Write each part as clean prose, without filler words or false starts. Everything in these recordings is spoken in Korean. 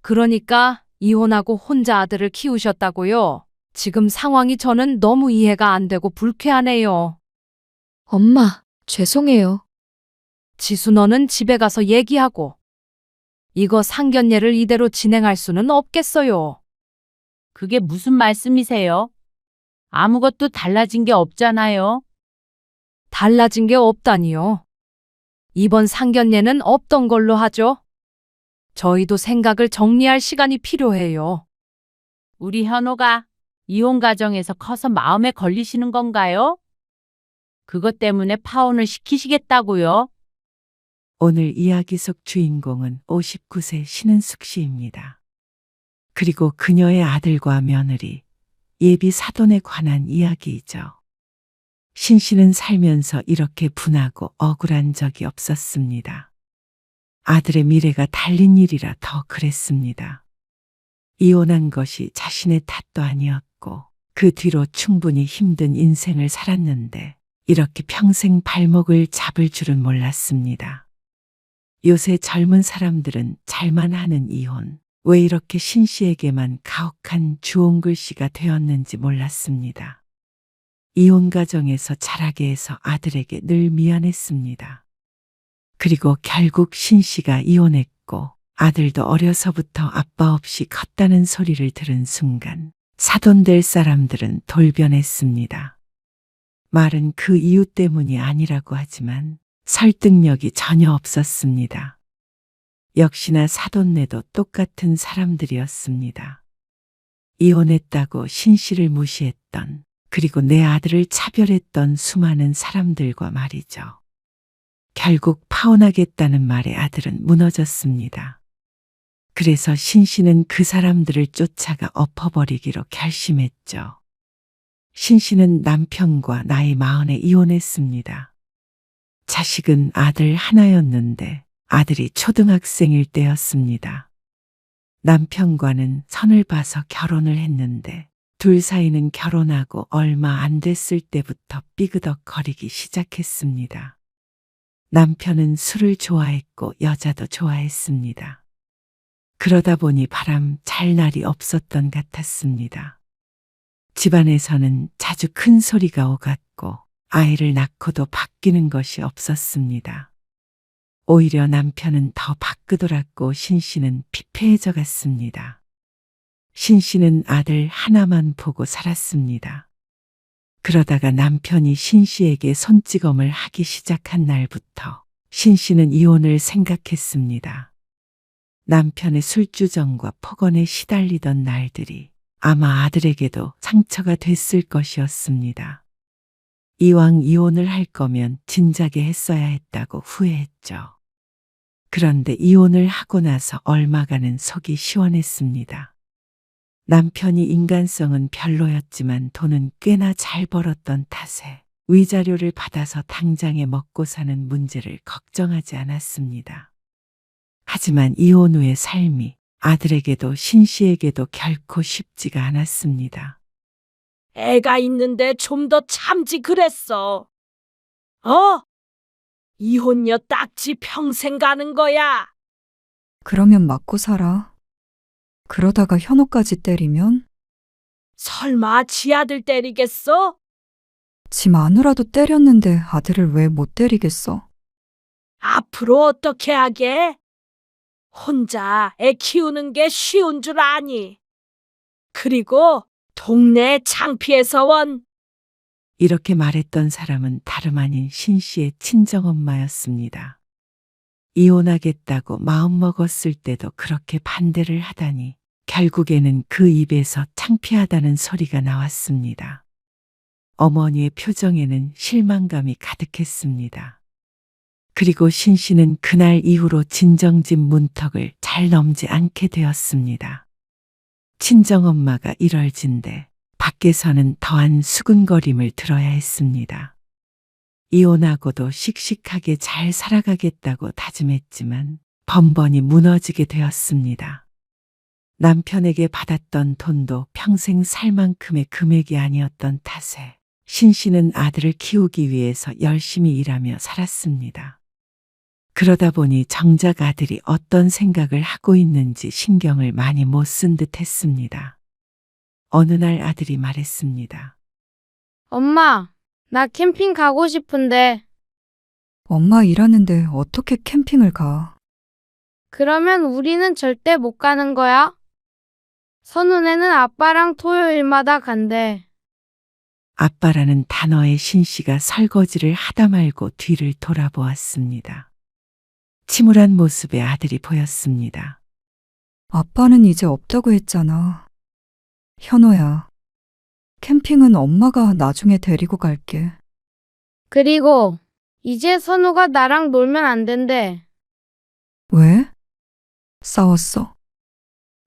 그러니까 이혼하고 혼자 아들을 키우셨다고요? 지금 상황이 저는 너무 이해가 안 되고 불쾌하네요. 엄마, 죄송해요. 지수 너는 집에 가서 얘기하고. 이거 상견례를 이대로 진행할 수는 없겠어요. 그게 무슨 말씀이세요? 아무것도 달라진 게 없잖아요. 달라진 게 없다니요. 이번 상견례는 없던 걸로 하죠. 저희도 생각을 정리할 시간이 필요해요. 우리 현호가 이혼 가정에서 커서 마음에 걸리시는 건가요? 그것 때문에 파혼을 시키시겠다고요? 오늘 이야기 속 주인공은 59세 신은숙 씨입니다. 그리고 그녀의 아들과 며느리, 예비 사돈에 관한 이야기이죠. 신 씨는 살면서 이렇게 분하고 억울한 적이 없었습니다. 아들의 미래가 달린 일이라 더 그랬습니다. 이혼한 것이 자신의 탓도 아니었고 그 뒤로 충분히 힘든 인생을 살았는데 이렇게 평생 발목을 잡을 줄은 몰랐습니다. 요새 젊은 사람들은 잘만 하는 이혼, 왜 이렇게 신 씨에게만 가혹한 주홍글씨가 되었는지 몰랐습니다. 이혼 가정에서 자라게 해서 아들에게 늘 미안했습니다. 그리고 결국 신 씨가 이혼했고 아들도 어려서부터 아빠 없이 컸다는 소리를 들은 순간 사돈 될 사람들은 돌변했습니다. 말은 그 이유 때문이 아니라고 하지만 설득력이 전혀 없었습니다. 역시나 사돈네도 똑같은 사람들이었습니다. 이혼했다고 신 씨를 무시했던, 그리고 내 아들을 차별했던 수많은 사람들과 말이죠. 결국 파혼하겠다는 말에 아들은 무너졌습니다. 그래서 신 씨는 그 사람들을 쫓아가 엎어버리기로 결심했죠. 신 씨는 남편과 나이 40에 이혼했습니다. 자식은 아들 하나였는데 아들이 초등학생일 때였습니다. 남편과는 선을 봐서 결혼을 했는데 둘 사이는 결혼하고 얼마 안 됐을 때부터 삐그덕거리기 시작했습니다. 남편은 술을 좋아했고 여자도 좋아했습니다. 그러다 보니 바람 잘 날이 없었던 같았습니다. 집안에서는 자주 큰 소리가 오갔고 아이를 낳고도 바뀌는 것이 없었습니다. 오히려 남편은 더 바꾸돌았고 신 씨는 피폐해져 갔습니다. 신 씨는 아들 하나만 보고 살았습니다. 그러다가 남편이 신 씨에게 손찌검을 하기 시작한 날부터 신 씨는 이혼을 생각했습니다. 남편의 술주정과 폭언에 시달리던 날들이 아마 아들에게도 상처가 됐을 것이었습니다. 이왕 이혼을 할 거면 진작에 했어야 했다고 후회했죠. 그런데 이혼을 하고 나서 얼마간은 속이 시원했습니다. 남편이 인간성은 별로였지만 돈은 꽤나 잘 벌었던 탓에 위자료를 받아서 당장에 먹고 사는 문제를 걱정하지 않았습니다. 하지만 이혼 후의 삶이 아들에게도 신 씨에게도 결코 쉽지가 않았습니다. 애가 있는데 좀 더 참지 그랬어. 어? 이혼녀 딱지 평생 가는 거야. 그러면 맞고 살아. 그러다가 현호까지 때리면 설마 지 아들 때리겠어? 지 마누라도 때렸는데 아들을 왜 못 때리겠어? 앞으로 어떻게 하게? 혼자 애 키우는 게 쉬운 줄 아니. 그리고 동네 창피해서 원. 이렇게 말했던 사람은 다름 아닌 신 씨의 친정엄마였습니다. 이혼하겠다고 마음먹었을 때도 그렇게 반대를 하다니 결국에는 그 입에서 창피하다는 소리가 나왔습니다. 어머니의 표정에는 실망감이 가득했습니다. 그리고 신 씨는 그날 이후로 진정집 문턱을 잘 넘지 않게 되었습니다. 친정엄마가 일월진데 밖에서는 더한 수근거림을 들어야 했습니다. 이혼하고도 씩씩하게 잘 살아가겠다고 다짐했지만 번번이 무너지게 되었습니다. 남편에게 받았던 돈도 평생 살 만큼의 금액이 아니었던 탓에 신 씨는 아들을 키우기 위해서 열심히 일하며 살았습니다. 그러다 보니 정작 아들이 어떤 생각을 하고 있는지 신경을 많이 못 쓴 듯 했습니다. 어느 날 아들이 말했습니다. 엄마, 나 캠핑 가고 싶은데, 엄마 일하는데 어떻게 캠핑을 가? 그러면 우리는 절대 못 가는 거야? 선우네는 아빠랑 토요일마다 간대. 아빠라는 단어에 신씨가 설거지를 하다 말고 뒤를 돌아보았습니다. 침울한 모습의 아들이 보였습니다. 아빠는 이제 없다고 했잖아. 현호야, 캠핑은 엄마가 나중에 데리고 갈게. 그리고, 이제 선우가 나랑 놀면 안 된대. 왜? 싸웠어?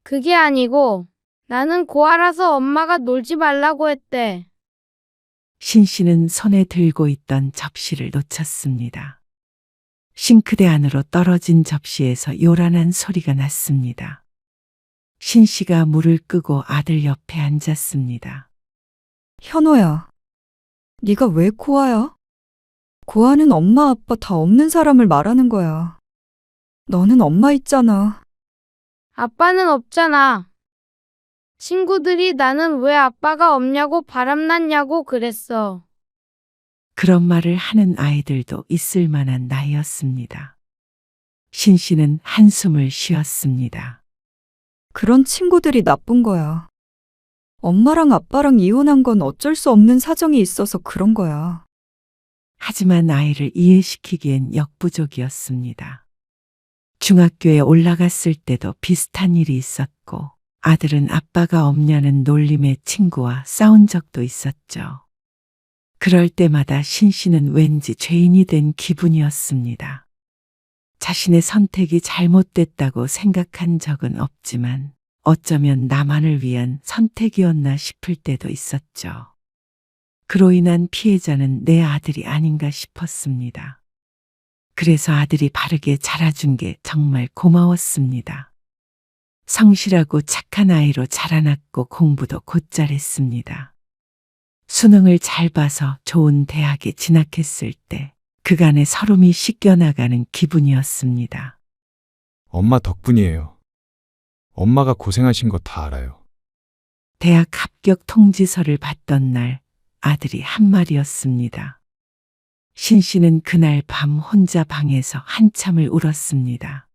그게 아니고, 나는 고아라서 엄마가 놀지 말라고 했대. 신씨는 손에 들고 있던 접시를 놓쳤습니다. 싱크대 안으로 떨어진 접시에서 요란한 소리가 났습니다. 신씨가 물을 끄고 아들 옆에 앉았습니다. 현호야, 네가 왜 고아야? 고아는 엄마 아빠 다 없는 사람을 말하는 거야. 너는 엄마 있잖아. 아빠는 없잖아. 친구들이 나는 왜 아빠가 없냐고 바람났냐고 그랬어. 그런 말을 하는 아이들도 있을 만한 나이였습니다. 신씨는 한숨을 쉬었습니다. 그런 친구들이 나쁜 거야. 엄마랑 아빠랑 이혼한 건 어쩔 수 없는 사정이 있어서 그런 거야. 하지만 아이를 이해시키기엔 역부족이었습니다. 중학교에 올라갔을 때도 비슷한 일이 있었고 아들은 아빠가 없냐는 놀림의 친구와 싸운 적도 있었죠. 그럴 때마다 신씨는 왠지 죄인이 된 기분이었습니다. 자신의 선택이 잘못됐다고 생각한 적은 없지만 어쩌면 나만을 위한 선택이었나 싶을 때도 있었죠. 그로 인한 피해자는 내 아들이 아닌가 싶었습니다. 그래서 아들이 바르게 자라준 게 정말 고마웠습니다. 성실하고 착한 아이로 자라났고 공부도 곧잘 했습니다. 수능을 잘 봐서 좋은 대학에 진학했을 때 그간의 서름이 씻겨나가는 기분이었습니다. 엄마 덕분이에요. 엄마가 고생하신 거 다 알아요. 대학 합격 통지서를 받던 날 아들이 한 말이었습니다. 신씨는 그날 밤 혼자 방에서 한참을 울었습니다.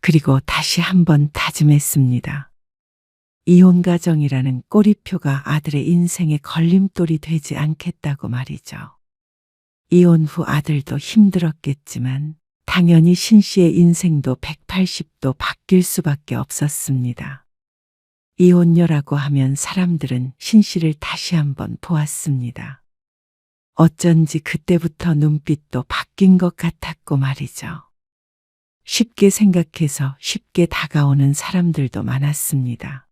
그리고 다시 한번 다짐했습니다. 이혼 가정이라는 꼬리표가 아들의 인생의 걸림돌이 되지 않겠다고 말이죠. 이혼 후 아들도 힘들었겠지만 당연히 신씨의 인생도 180도 바뀔 수밖에 없었습니다. 이혼녀라고 하면 사람들은 신씨를 다시 한번 보았습니다. 어쩐지 그때부터 눈빛도 바뀐 것 같았고 말이죠. 쉽게 생각해서 쉽게 다가오는 사람들도 많았습니다.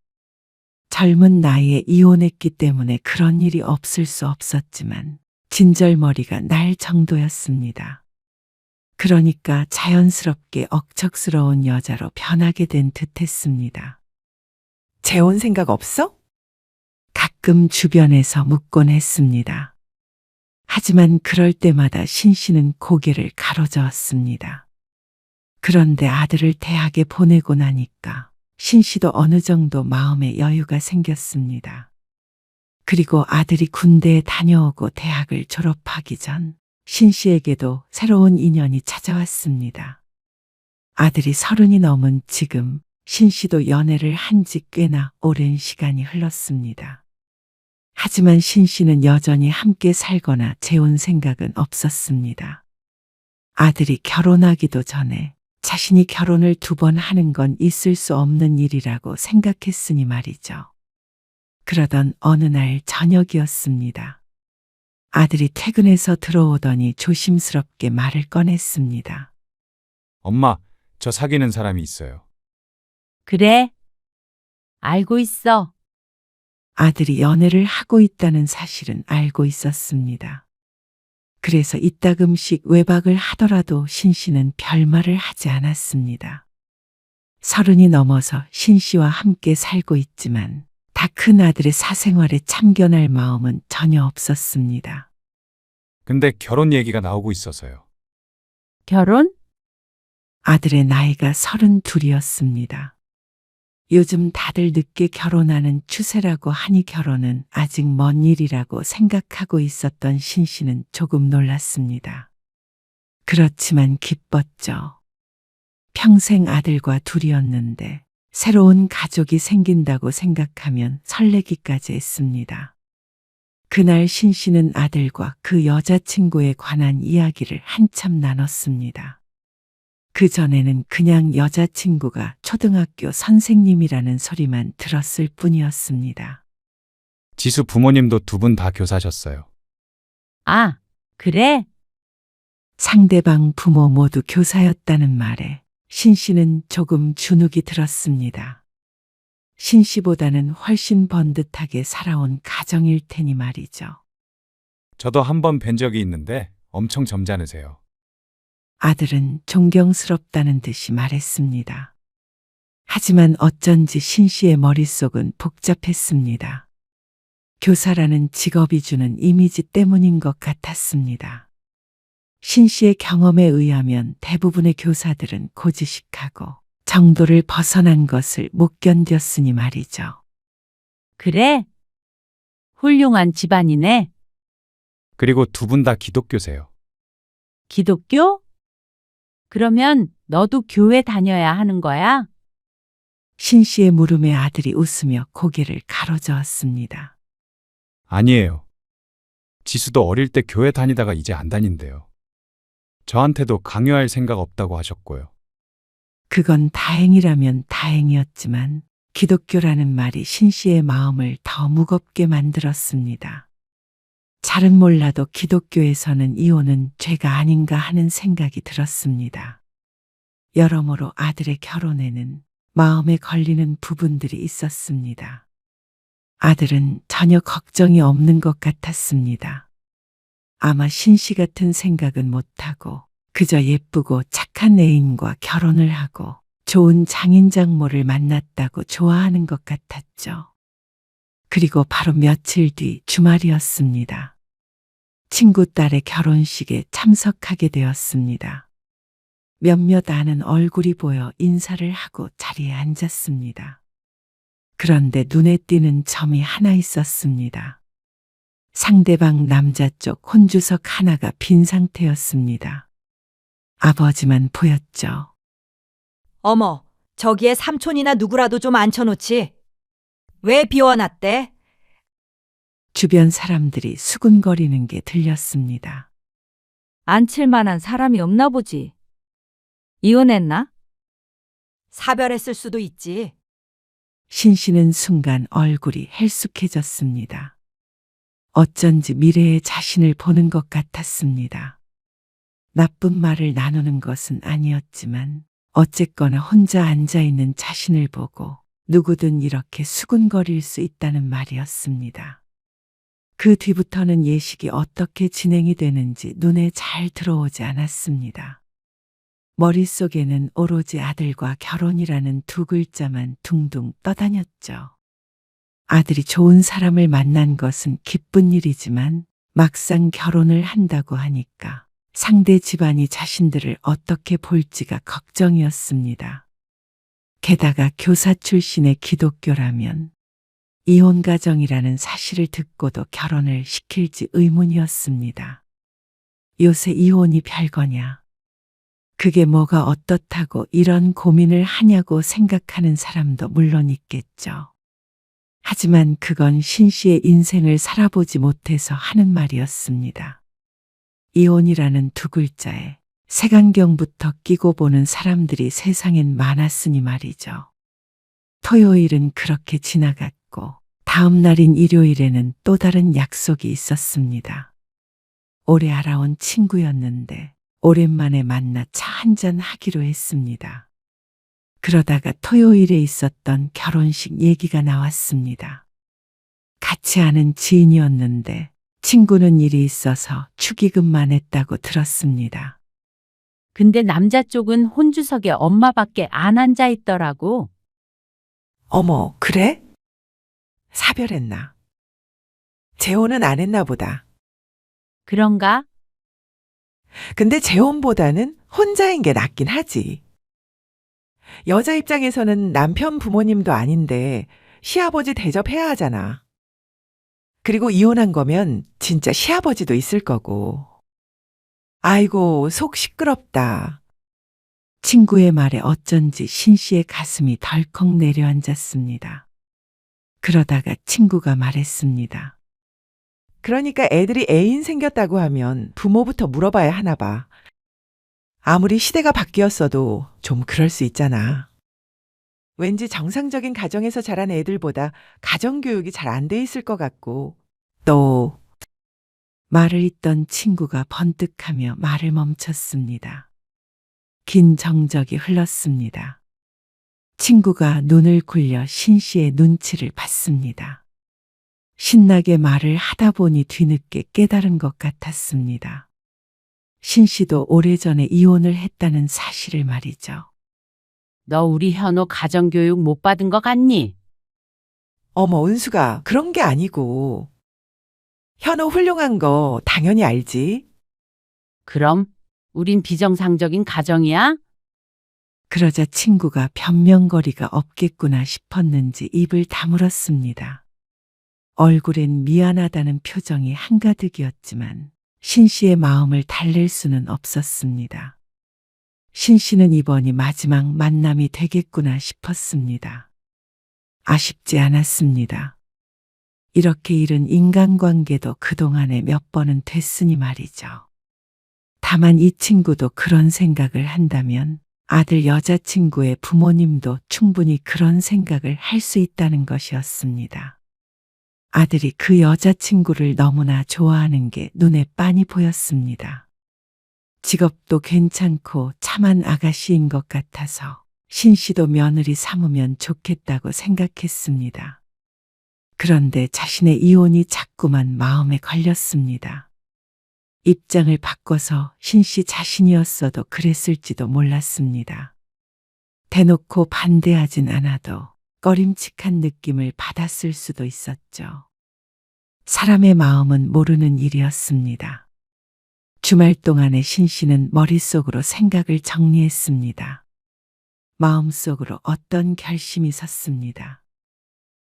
젊은 나이에 이혼했기 때문에 그런 일이 없을 수 없었지만 진절머리가 날 정도였습니다. 그러니까 자연스럽게 억척스러운 여자로 변하게 된 듯했습니다. 재혼 생각 없어? 가끔 주변에서 묻곤 했습니다. 하지만 그럴 때마다 신씨는 고개를 가로저었습니다. 그런데 아들을 대학에 보내고 나니까 신씨도 어느 정도 마음의 여유가 생겼습니다. 그리고 아들이 군대에 다녀오고 대학을 졸업하기 전 신씨에게도 새로운 인연이 찾아왔습니다. 아들이 30이 넘은 지금 신씨도 연애를 한 지 꽤나 오랜 시간이 흘렀습니다. 하지만 신씨는 여전히 함께 살거나 재혼 생각은 없었습니다. 아들이 결혼하기도 전에 자신이 결혼을 2번 하는 건 있을 수 없는 일이라고 생각했으니 말이죠. 그러던 어느 날 저녁이었습니다. 아들이 퇴근해서 들어오더니 조심스럽게 말을 꺼냈습니다. 엄마, 저 사귀는 사람이 있어요. 그래? 알고 있어. 아들이 연애를 하고 있다는 사실은 알고 있었습니다. 그래서 이따금씩 외박을 하더라도 신씨는 별말을 하지 않았습니다. 30이 넘어서 신씨와 함께 살고 있지만 다 큰 아들의 사생활에 참견할 마음은 전혀 없었습니다. 근데 결혼 얘기가 나오고 있어서요. 결혼? 아들의 나이가 32이었습니다. 요즘 다들 늦게 결혼하는 추세라고 하니 결혼은 아직 먼 일이라고 생각하고 있었던 신 씨는 조금 놀랐습니다. 그렇지만 기뻤죠. 평생 아들과 둘이었는데 새로운 가족이 생긴다고 생각하면 설레기까지 했습니다. 그날 신 씨는 아들과 그 여자친구에 관한 이야기를 한참 나눴습니다. 그전에는 그냥 여자친구가 초등학교 선생님이라는 소리만 들었을 뿐이었습니다. 지수 부모님도 두 분 다 교사셨어요. 아, 그래? 상대방 부모 모두 교사였다는 말에 신 씨는 조금 주눅이 들었습니다. 신 씨보다는 훨씬 번듯하게 살아온 가정일 테니 말이죠. 저도 한 번 뵌 적이 있는데 엄청 점잖으세요. 아들은 존경스럽다는 듯이 말했습니다. 하지만 어쩐지 신 씨의 머릿속은 복잡했습니다. 교사라는 직업이 주는 이미지 때문인 것 같았습니다. 신 씨의 경험에 의하면 대부분의 교사들은 고지식하고 정도를 벗어난 것을 못 견뎠으니 말이죠. 그래? 훌륭한 집안이네. 그리고 두 분 다 기독교세요. 기독교? 그러면 너도 교회 다녀야 하는 거야? 신 씨의 물음에 아들이 웃으며 고개를 가로저었습니다. 아니에요. 지수도 어릴 때 교회 다니다가 이제 안 다닌대요. 저한테도 강요할 생각 없다고 하셨고요. 그건 다행이라면 다행이었지만 기독교라는 말이 신 씨의 마음을 더 무겁게 만들었습니다. 잘은 몰라도 기독교에서는 이혼은 죄가 아닌가 하는 생각이 들었습니다. 여러모로 아들의 결혼에는 마음에 걸리는 부분들이 있었습니다. 아들은 전혀 걱정이 없는 것 같았습니다. 아마 신 씨 같은 생각은 못하고 그저 예쁘고 착한 애인과 결혼을 하고 좋은 장인장모를 만났다고 좋아하는 것 같았죠. 그리고 바로 며칠 뒤 주말이었습니다. 친구 딸의 결혼식에 참석하게 되었습니다. 몇몇 아는 얼굴이 보여 인사를 하고 자리에 앉았습니다. 그런데 눈에 띄는 점이 하나 있었습니다. 상대방 남자 쪽 혼주석 하나가 빈 상태였습니다. 아버지만 보였죠. 어머, 저기에 삼촌이나 누구라도 좀 앉혀놓지. 왜 비워놨대? 주변 사람들이 수군거리는 게 들렸습니다. 앉힐 만한 사람이 없나 보지. 이혼했나? 사별했을 수도 있지. 신 씨는 순간 얼굴이 헬쑥해졌습니다. 어쩐지 미래의 자신을 보는 것 같았습니다. 나쁜 말을 나누는 것은 아니었지만 어쨌거나 혼자 앉아있는 자신을 보고 누구든 이렇게 수군거릴 수 있다는 말이었습니다. 그 뒤부터는 예식이 어떻게 진행이 되는지 눈에 잘 들어오지 않았습니다. 머릿속에는 오로지 아들과 결혼이라는 두 글자만 둥둥 떠다녔죠. 아들이 좋은 사람을 만난 것은 기쁜 일이지만 막상 결혼을 한다고 하니까 상대 집안이 자신들을 어떻게 볼지가 걱정이었습니다. 게다가 교사 출신의 기독교라면 이혼 가정이라는 사실을 듣고도 결혼을 시킬지 의문이었습니다. 요새 이혼이 별거냐? 그게 뭐가 어떻다고 이런 고민을 하냐고 생각하는 사람도 물론 있겠죠. 하지만 그건 신 씨의 인생을 살아보지 못해서 하는 말이었습니다. 이혼이라는 두 글자에 색안경부터 끼고 보는 사람들이 세상엔 많았으니 말이죠. 토요일은 그렇게 지나갔고 다음 날인 일요일에는 또 다른 약속이 있었습니다. 오래 알아온 친구였는데 오랜만에 만나 차 한잔 하기로 했습니다. 그러다가 토요일에 있었던 결혼식 얘기가 나왔습니다. 같이 아는 지인이었는데 친구는 일이 있어서 축의금만 했다고 들었습니다. 근데 남자 쪽은 혼주석에 엄마밖에 안 앉아 있더라고. 어머, 그래? 사별했나? 재혼은 안 했나 보다. 그런가? 근데 재혼보다는 혼자인 게 낫긴 하지. 여자 입장에서는 남편 부모님도 아닌데 시아버지 대접해야 하잖아. 그리고 이혼한 거면 진짜 시아버지도 있을 거고. 아이고, 속 시끄럽다. 친구의 말에 어쩐지 신 씨의 가슴이 덜컥 내려앉았습니다. 그러다가 친구가 말했습니다. 그러니까 애들이 애인 생겼다고 하면 부모부터 물어봐야 하나 봐. 아무리 시대가 바뀌었어도 좀 그럴 수 있잖아. 왠지 정상적인 가정에서 자란 애들보다 가정교육이 잘 안 돼 있을 것 같고, 또 말을 잇던 친구가 번뜩하며 말을 멈췄습니다. 긴 정적이 흘렀습니다. 친구가 눈을 굴려 신 씨의 눈치를 봤습니다. 신나게 말을 하다 보니 뒤늦게 깨달은 것 같았습니다. 신 씨도 오래전에 이혼을 했다는 사실을 말이죠. 너 우리 현호 가정교육 못 받은 거 같니? 어머, 은수가 그런 게 아니고. 현호 훌륭한 거 당연히 알지. 그럼 우린 비정상적인 가정이야? 그러자 친구가 변명거리가 없겠구나 싶었는지 입을 다물었습니다. 얼굴엔 미안하다는 표정이 한가득이었지만 신 씨의 마음을 달랠 수는 없었습니다. 신 씨는 이번이 마지막 만남이 되겠구나 싶었습니다. 아쉽지 않았습니다. 이렇게 잃은 인간관계도 그동안에 몇 번은 됐으니 말이죠. 다만 이 친구도 그런 생각을 한다면 아들 여자친구의 부모님도 충분히 그런 생각을 할 수 있다는 것이었습니다. 아들이 그 여자친구를 너무나 좋아하는 게 눈에 빤히 보였습니다. 직업도 괜찮고 참한 아가씨인 것 같아서 신 씨도 며느리 삼으면 좋겠다고 생각했습니다. 그런데 자신의 이혼이 자꾸만 마음에 걸렸습니다. 입장을 바꿔서 신 씨 자신이었어도 그랬을지도 몰랐습니다. 대놓고 반대하진 않아도 꺼림칙한 느낌을 받았을 수도 있었죠. 사람의 마음은 모르는 일이었습니다. 주말 동안에 신 씨는 머릿속으로 생각을 정리했습니다. 마음속으로 어떤 결심이 섰습니다.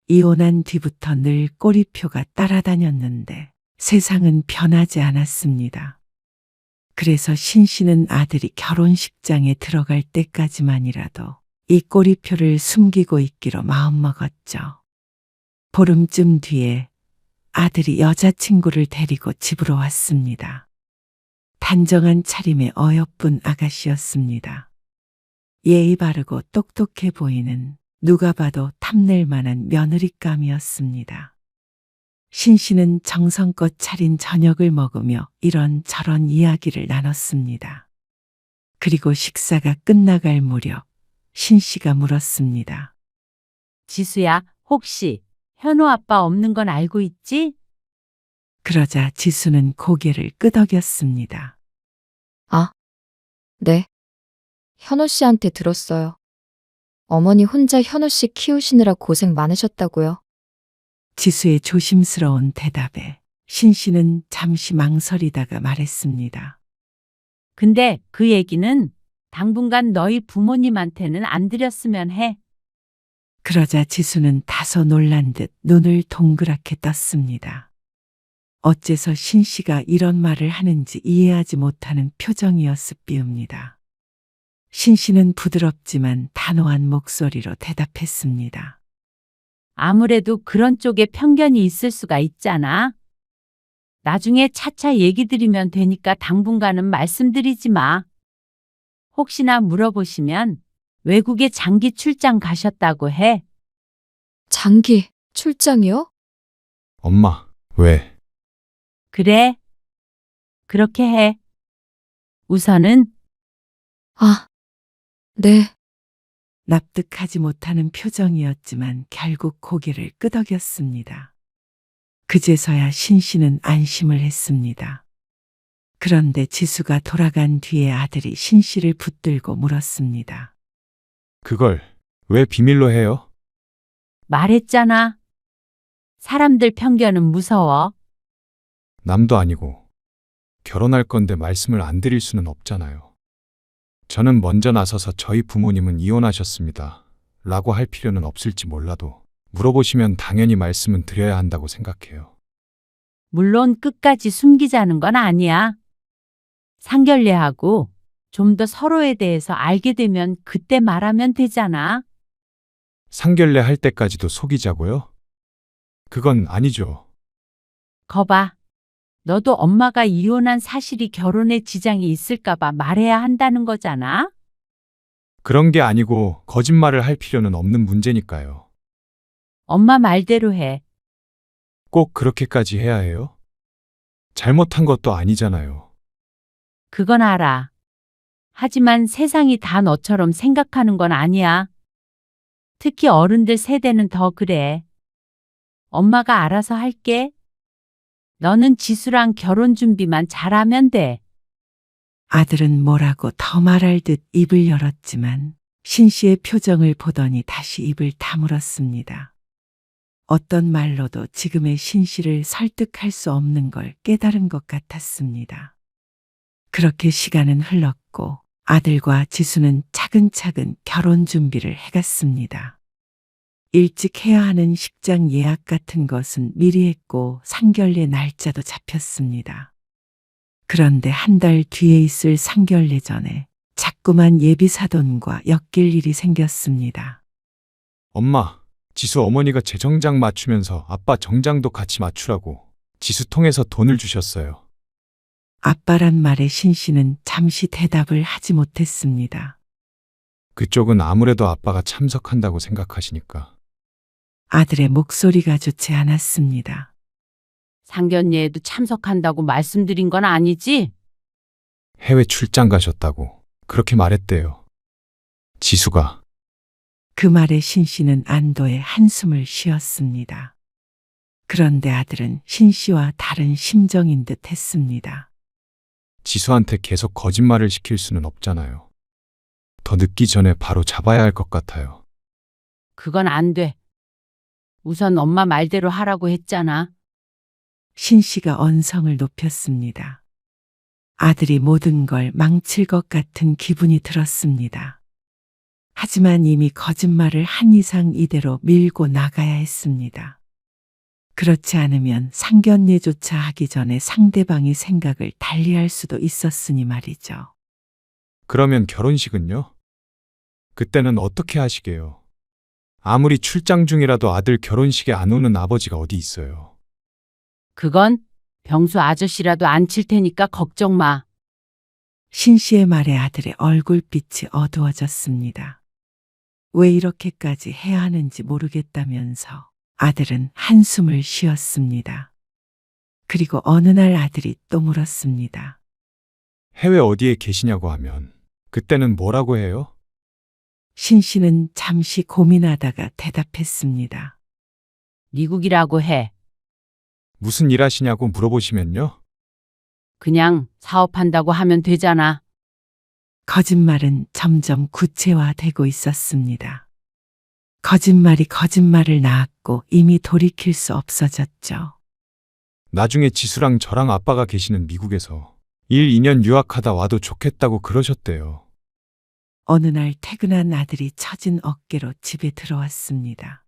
이혼한 뒤부터 늘 꼬리표가 따라다녔는데 세상은 변하지 않았습니다. 그래서 신 씨는 아들이 결혼식장에 들어갈 때까지만이라도 이 꼬리표를 숨기고 있기로 마음먹었죠. 보름쯤 뒤에 아들이 여자친구를 데리고 집으로 왔습니다. 단정한 차림의 어여쁜 아가씨였습니다. 예의 바르고 똑똑해 보이는 누가 봐도 탐낼 만한 며느리감이었습니다. 신 씨는 정성껏 차린 저녁을 먹으며 이런저런 이야기를 나눴습니다. 그리고 식사가 끝나갈 무렵 신 씨가 물었습니다. 지수야, 혹시 현호 아빠 없는 건 알고 있지? 그러자 지수는 고개를 끄덕였습니다. 네. 현호 씨한테 들었어요. 어머니 혼자 현호 씨 키우시느라 고생 많으셨다고요. 지수의 조심스러운 대답에 신 씨는 잠시 망설이다가 말했습니다. 근데 그 얘기는 당분간 너희 부모님한테는 안 드렸으면 해. 그러자 지수는 다소 놀란 듯 눈을 동그랗게 떴습니다. 어째서 신 씨가 이런 말을 하는지 이해하지 못하는 표정이었을 비웁니다. 신 씨는 부드럽지만 단호한 목소리로 대답했습니다. 아무래도 그런 쪽에 편견이 있을 수가 있잖아. 나중에 차차 얘기 드리면 되니까 당분간은 말씀드리지 마. 혹시나 물어보시면 외국에 장기 출장 가셨다고 해. 장기 출장이요? 엄마, 왜? 그래. 그렇게 해. 우선은 네. 납득하지 못하는 표정이었지만 결국 고개를 끄덕였습니다. 그제서야 신 씨는 안심을 했습니다. 그런데 지수가 돌아간 뒤에 아들이 신 씨를 붙들고 물었습니다. 그걸 왜 비밀로 해요? 말했잖아. 사람들 편견은 무서워. 남도 아니고 결혼할 건데 말씀을 안 드릴 수는 없잖아요. 저는 먼저 나서서 저희 부모님은 이혼하셨습니다. 라고 할 필요는 없을지 몰라도 물어보시면 당연히 말씀은 드려야 한다고 생각해요. 물론 끝까지 숨기자는 건 아니야. 상견례하고 좀 더 서로에 대해서 알게 되면 그때 말하면 되잖아. 상견례 할 때까지도 속이자고요? 그건 아니죠. 거봐. 너도 엄마가 이혼한 사실이 결혼에 지장이 있을까봐 말해야 한다는 거잖아. 그런 게 아니고 거짓말을 할 필요는 없는 문제니까요. 엄마 말대로 해. 꼭 그렇게까지 해야 해요? 잘못한 것도 아니잖아요. 그건 알아. 하지만 세상이 다 너처럼 생각하는 건 아니야. 특히 어른들 세대는 더 그래. 엄마가 알아서 할게. 너는 지수랑 결혼 준비만 잘하면 돼. 아들은 뭐라고 더 말할 듯 입을 열었지만 신 씨의 표정을 보더니 다시 입을 다물었습니다. 어떤 말로도 지금의 신 씨를 설득할 수 없는 걸 깨달은 것 같았습니다. 그렇게 시간은 흘렀고 아들과 지수는 차근차근 결혼 준비를 해갔습니다. 일찍 해야 하는 식장 예약 같은 것은 미리 했고 상견례 날짜도 잡혔습니다. 그런데 한 달 뒤에 있을 상견례 전에 자꾸만 예비 사돈과 엮일 일이 생겼습니다. 엄마, 지수 어머니가 제 정장 맞추면서 아빠 정장도 같이 맞추라고 지수 통해서 돈을 주셨어요. 아빠란 말에 신 씨는 잠시 대답을 하지 못했습니다. 그쪽은 아무래도 아빠가 참석한다고 생각하시니까. 아들의 목소리가 좋지 않았습니다. 상견례에도 참석한다고 말씀드린 건 아니지? 해외 출장 가셨다고 그렇게 말했대요. 지수가. 그 말에 신 씨는 안도의 한숨을 쉬었습니다. 그런데 아들은 신 씨와 다른 심정인 듯 했습니다. 지수한테 계속 거짓말을 시킬 수는 없잖아요. 더 늦기 전에 바로 잡아야 할 것 같아요. 그건 안 돼. 우선 엄마 말대로 하라고 했잖아. 신 씨가 언성을 높였습니다. 아들이 모든 걸 망칠 것 같은 기분이 들었습니다. 하지만 이미 거짓말을 한 이상 이대로 밀고 나가야 했습니다. 그렇지 않으면 상견례조차 하기 전에 상대방이 생각을 달리할 수도 있었으니 말이죠. 그러면 결혼식은요? 그때는 어떻게 하시게요? 아무리 출장 중이라도 아들 결혼식에 안 오는 아버지가 어디 있어요. 그건 병수 아저씨라도 안 칠 테니까 걱정 마. 신 씨의 말에 아들의 얼굴빛이 어두워졌습니다. 왜 이렇게까지 해야 하는지 모르겠다면서 아들은 한숨을 쉬었습니다. 그리고 어느 날 아들이 또 물었습니다. 해외 어디에 계시냐고 하면 그때는 뭐라고 해요? 신 씨는 잠시 고민하다가 대답했습니다. 미국이라고 해. 무슨 일 하시냐고 물어보시면요? 그냥 사업한다고 하면 되잖아. 거짓말은 점점 구체화되고 있었습니다. 거짓말이 거짓말을 낳았고 이미 돌이킬 수 없어졌죠. 나중에 지수랑 저랑 아빠가 계시는 미국에서 1, 2년 유학하다 와도 좋겠다고 그러셨대요. 어느 날 퇴근한 아들이 처진 어깨로 집에 들어왔습니다.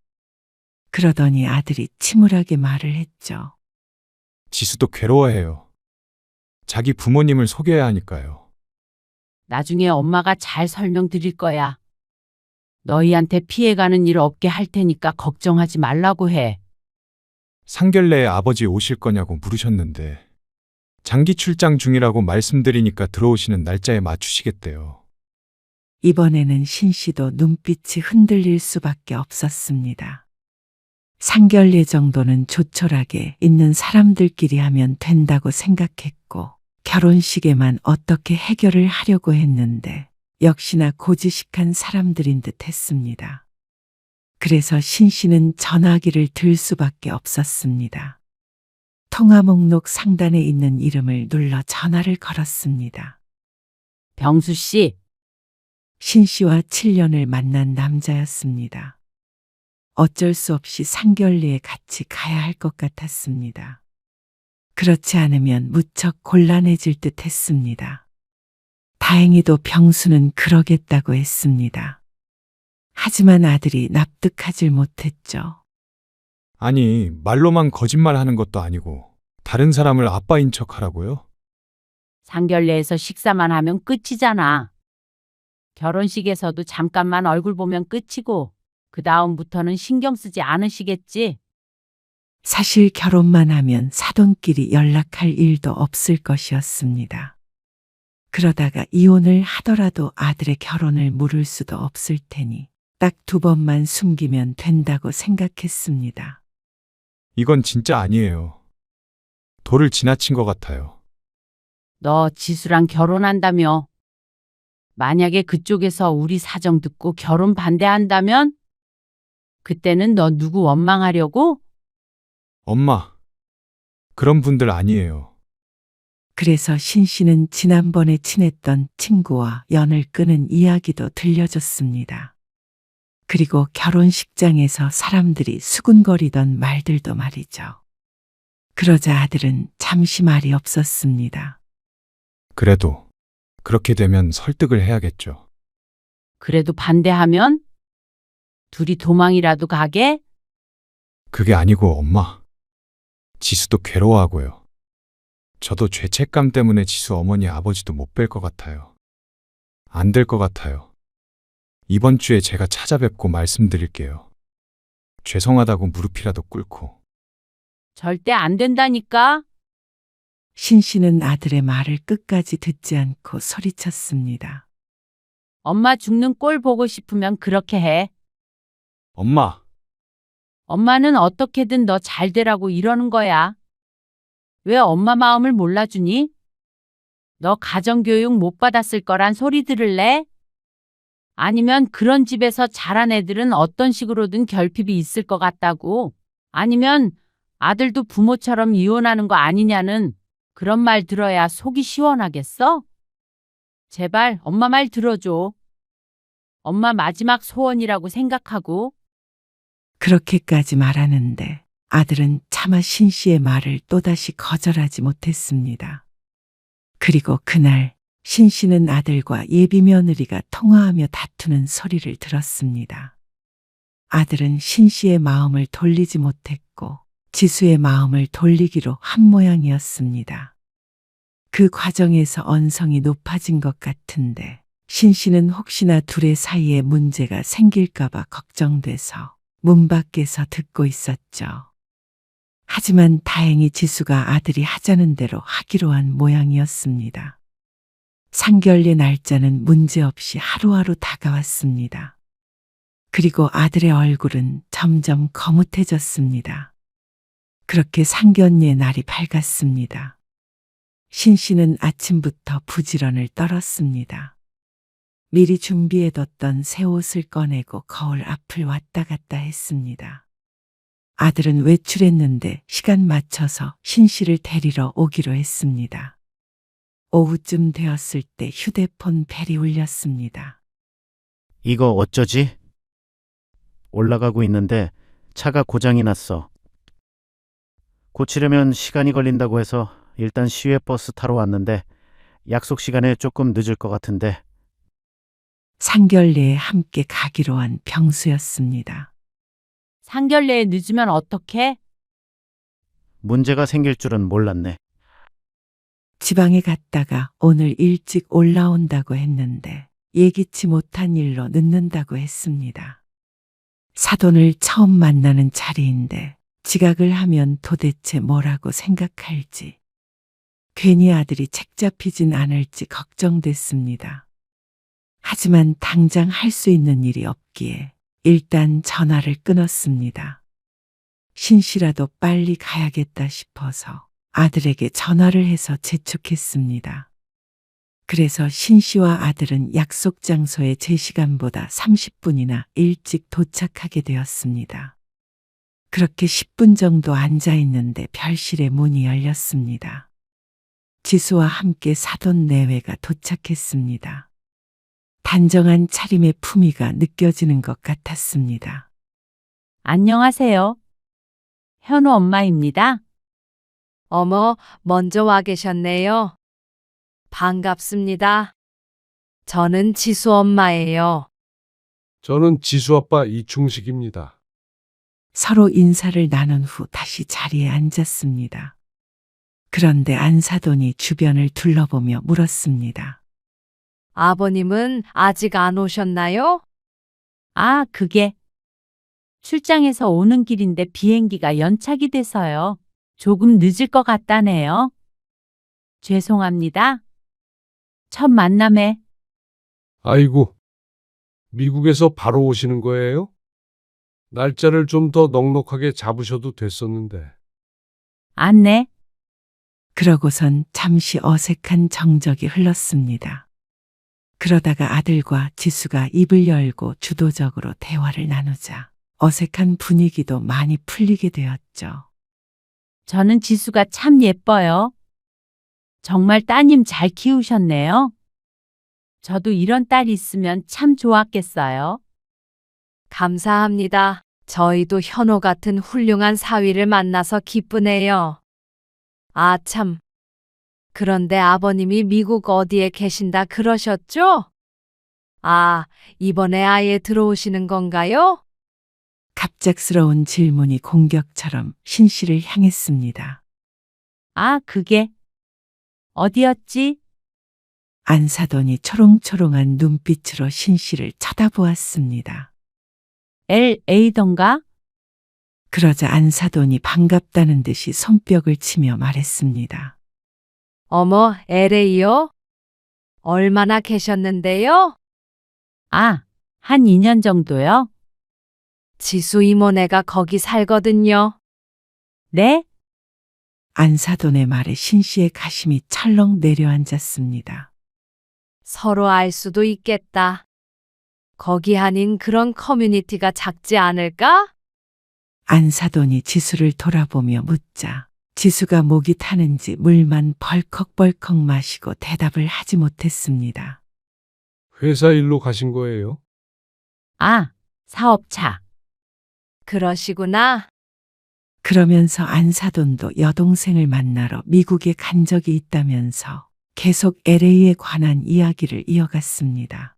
그러더니 아들이 침울하게 말을 했죠. 지수도 괴로워해요. 자기 부모님을 속여야 하니까요. 나중에 엄마가 잘 설명드릴 거야. 너희한테 피해가는 일 없게 할 테니까 걱정하지 말라고 해. 상견례에 아버지 오실 거냐고 물으셨는데 장기 출장 중이라고 말씀드리니까 들어오시는 날짜에 맞추시겠대요. 이번에는 신 씨도 눈빛이 흔들릴 수밖에 없었습니다. 상견례 정도는 조촐하게 있는 사람들끼리 하면 된다고 생각했고 결혼식에만 어떻게 해결을 하려고 했는데 역시나 고지식한 사람들인 듯 했습니다. 그래서 신 씨는 전화기를 들 수밖에 없었습니다. 통화 목록 상단에 있는 이름을 눌러 전화를 걸었습니다. 병수 씨, 신 씨와 7년을 만난 남자였습니다. 어쩔 수 없이 상견례에 같이 가야 할 것 같았습니다. 그렇지 않으면 무척 곤란해질 듯 했습니다. 다행히도 병수는 그러겠다고 했습니다. 하지만 아들이 납득하질 못했죠. 아니, 말로만 거짓말 하는 것도 아니고 다른 사람을 아빠인 척 하라고요? 상견례에서 식사만 하면 끝이잖아. 결혼식에서도 잠깐만 얼굴 보면 끝이고 그 다음부터는 신경 쓰지 않으시겠지? 사실 결혼만 하면 사돈끼리 연락할 일도 없을 것이었습니다. 그러다가 이혼을 하더라도 아들의 결혼을 물을 수도 없을 테니 딱 2번만 숨기면 된다고 생각했습니다. 이건 진짜 아니에요. 도를 지나친 것 같아요. 너 지수랑 결혼한다며? 만약에 그쪽에서 우리 사정 듣고 결혼 반대한다면? 그때는 너 누구 원망하려고? 엄마, 그런 분들 아니에요. 그래서 신 씨는 지난번에 친했던 친구와 연을 끊은 이야기도 들려줬습니다. 그리고 결혼식장에서 사람들이 수군거리던 말들도 말이죠. 그러자 아들은 잠시 말이 없었습니다. 그래도 그렇게 되면 설득을 해야겠죠. 그래도 반대하면? 둘이 도망이라도 가게? 그게 아니고 엄마. 지수도 괴로워하고요. 저도 죄책감 때문에 지수 어머니 아버지도 못 뵐 것 같아요. 안 될 것 같아요. 이번 주에 제가 찾아뵙고 말씀드릴게요. 죄송하다고 무릎이라도 꿇고. 절대 안 된다니까? 신 씨는 아들의 말을 끝까지 듣지 않고 소리쳤습니다. 엄마 죽는 꼴 보고 싶으면 그렇게 해. 엄마, 엄마는 어떻게든 너 잘 되라고 이러는 거야. 왜 엄마 마음을 몰라주니? 너 가정교육 못 받았을 거란 소리 들을래? 아니면 그런 집에서 자란 애들은 어떤 식으로든 결핍이 있을 것 같다고? 아니면 아들도 부모처럼 이혼하는 거 아니냐는 그런 말 들어야 속이 시원하겠어? 제발 엄마 말 들어줘. 엄마 마지막 소원이라고 생각하고. 그렇게까지 말하는데 아들은 차마 신 씨의 말을 또다시 거절하지 못했습니다. 그리고 그날 신 씨는 아들과 예비 며느리가 통화하며 다투는 소리를 들었습니다. 아들은 신 씨의 마음을 돌리지 못했고 지수의 마음을 돌리기로 한 모양이었습니다. 그 과정에서 언성이 높아진 것 같은데 신 씨는 혹시나 둘의 사이에 문제가 생길까봐 걱정돼서 문 밖에서 듣고 있었죠. 하지만 다행히 지수가 아들이 하자는 대로 하기로 한 모양이었습니다. 상견례 날짜는 문제없이 하루하루 다가왔습니다. 그리고 아들의 얼굴은 점점 거뭇해졌습니다. 그렇게 상견례 날이 밝았습니다. 신 씨는 아침부터 부지런을 떨었습니다. 미리 준비해뒀던 새 옷을 꺼내고 거울 앞을 왔다 갔다 했습니다. 아들은 외출했는데 시간 맞춰서 신 씨를 데리러 오기로 했습니다. 오후쯤 되었을 때 휴대폰 벨이 울렸습니다. 이거 어쩌지? 올라가고 있는데 차가 고장이 났어. 고치려면 시간이 걸린다고 해서 일단 시외 버스 타러 왔는데 약속 시간에 조금 늦을 것 같은데. 상견례에 함께 가기로 한 병수였습니다. 상견례에 늦으면 어떡해? 문제가 생길 줄은 몰랐네. 지방에 갔다가 오늘 일찍 올라온다고 했는데 예기치 못한 일로 늦는다고 했습니다. 사돈을 처음 만나는 자리인데 지각을 하면 도대체 뭐라고 생각할지, 괜히 아들이 책 잡히진 않을지 걱정됐습니다. 하지만 당장 할 수 있는 일이 없기에 일단 전화를 끊었습니다. 신 씨라도 빨리 가야겠다 싶어서 아들에게 전화를 해서 재촉했습니다. 그래서 신 씨와 아들은 약속 장소에 제 시간보다 30분이나 일찍 도착하게 되었습니다. 그렇게 10분 정도 앉아 있는데 별실의 문이 열렸습니다. 지수와 함께 사돈 내외가 도착했습니다. 단정한 차림의 품위가 느껴지는 것 같았습니다. 안녕하세요. 현우 엄마입니다. 어머, 먼저 와 계셨네요. 반갑습니다. 저는 지수 엄마예요. 저는 지수 아빠 이충식입니다. 서로 인사를 나눈 후 다시 자리에 앉았습니다. 그런데 안사돈이 주변을 둘러보며 물었습니다. 아버님은 아직 안 오셨나요? 아, 그게 출장에서 오는 길인데 비행기가 연착이 돼서요. 조금 늦을 것 같다네요. 죄송합니다. 첫 만남에 아이고, 미국에서 바로 오시는 거예요? 날짜를 좀 더 넉넉하게 잡으셔도 됐었는데. 안내. 그러고선 잠시 어색한 정적이 흘렀습니다. 그러다가 아들과 지수가 입을 열고 주도적으로 대화를 나누자 어색한 분위기도 많이 풀리게 되었죠. 저는 지수가 참 예뻐요. 정말 따님 잘 키우셨네요. 저도 이런 딸이 있으면 참 좋았겠어요. 감사합니다. 저희도 현호 같은 훌륭한 사위를 만나서 기쁘네요. 아, 참. 그런데 아버님이 미국 어디에 계신다 그러셨죠? 아, 이번에 아예 들어오시는 건가요? 갑작스러운 질문이 공격처럼 신 씨를 향했습니다. 아, 그게 어디였지? 안사돈이 초롱초롱한 눈빛으로 신 씨를 쳐다보았습니다. LA던가? 그러자 안사돈이 반갑다는 듯이 손뼉을 치며 말했습니다. 어머, LA요? 얼마나 계셨는데요? 아, 한 2년 정도요? 지수 이모네가 거기 살거든요. 네? 안사돈의 말에 신 씨의 가심이 철렁 내려앉았습니다. 서로 알 수도 있겠다. 거기 아닌 그런 커뮤니티가 작지 않을까? 안사돈이 지수를 돌아보며 묻자 지수가 목이 타는지 물만 벌컥벌컥 마시고 대답을 하지 못했습니다. 회사 일로 가신 거예요? 아, 사업차. 그러시구나. 그러면서 안사돈도 여동생을 만나러 미국에 간 적이 있다면서 계속 LA에 관한 이야기를 이어갔습니다.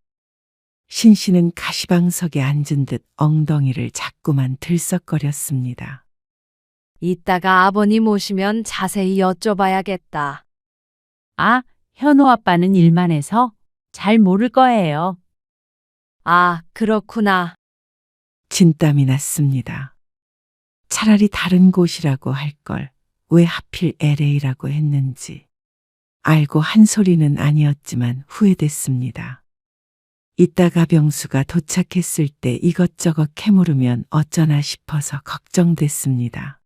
신 씨는 가시방석에 앉은 듯 엉덩이를 자꾸만 들썩거렸습니다. 이따가 아버님 오시면 자세히 여쭤봐야겠다. 아, 현호 아빠는 일만 해서 잘 모를 거예요. 아, 그렇구나. 진땀이 났습니다. 차라리 다른 곳이라고 할 걸 왜 하필 LA라고 했는지 알고 한 소리는 아니었지만 후회됐습니다. 이따 가병수가 도착했을 때 이것저것 캐물으면 어쩌나 싶어서 걱정됐습니다.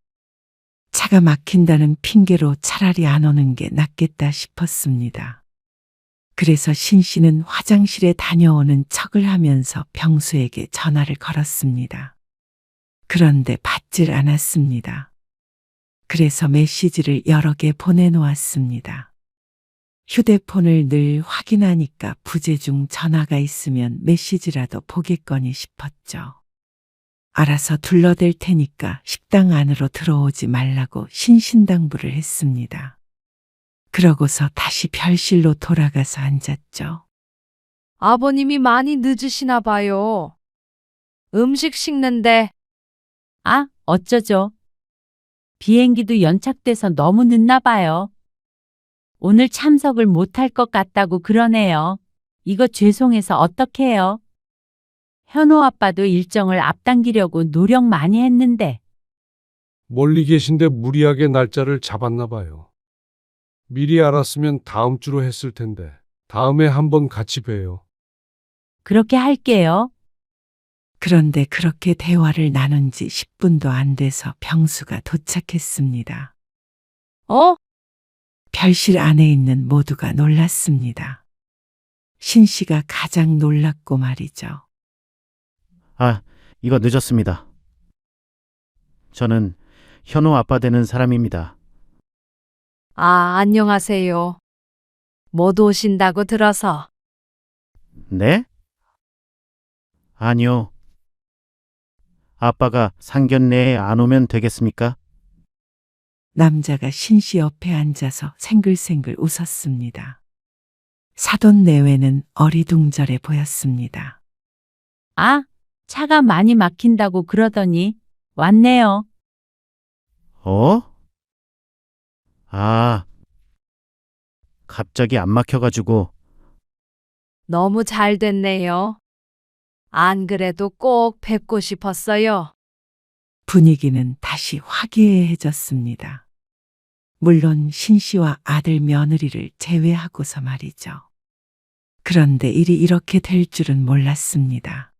차가 막힌다는 핑계로 차라리 안 오는 게 낫겠다 싶었습니다. 그래서 신 씨는 화장실에 다녀오는 척을 하면서 병수에게 전화를 걸었습니다. 그런데 받질 않았습니다. 그래서 메시지를 여러 개 보내놓았습니다. 휴대폰을 늘 확인하니까 부재 중 전화가 있으면 메시지라도 보겠거니 싶었죠. 알아서 둘러댈 테니까 식당 안으로 들어오지 말라고 신신당부를 했습니다. 그러고서 다시 별실로 돌아가서 앉았죠. 아버님이 많이 늦으시나 봐요. 음식 식는데. 아, 어쩌죠? 비행기도 연착돼서 너무 늦나 봐요. 오늘 참석을 못할 것 같다고 그러네요. 이거 죄송해서 어떡해요? 현호 아빠도 일정을 앞당기려고 노력 많이 했는데. 멀리 계신데 무리하게 날짜를 잡았나 봐요. 미리 알았으면 다음 주로 했을 텐데 다음에 한번 같이 봬요. 그렇게 할게요. 그런데 그렇게 대화를 나눈 지 10분도 안 돼서 병수가 도착했습니다. 어? 별실 안에 있는 모두가 놀랐습니다. 신 씨가 가장 놀랐고 말이죠. 아, 이거 늦었습니다. 저는 현호 아빠 되는 사람입니다. 아, 안녕하세요. 못 오신다고 들어서. 네? 아니요. 아빠가 상견례에 안 오면 되겠습니까? 남자가 신 씨 옆에 앉아서 생글생글 웃었습니다. 사돈 내외는 어리둥절해 보였습니다. 아, 차가 많이 막힌다고 그러더니 왔네요. 어? 아, 갑자기 안 막혀가지고. 너무 잘 됐네요. 안 그래도 꼭 뵙고 싶었어요. 분위기는 다시 화기애애해졌습니다. 물론 신 씨와 아들 며느리를 제외하고서 말이죠. 그런데 일이 이렇게 될 줄은 몰랐습니다.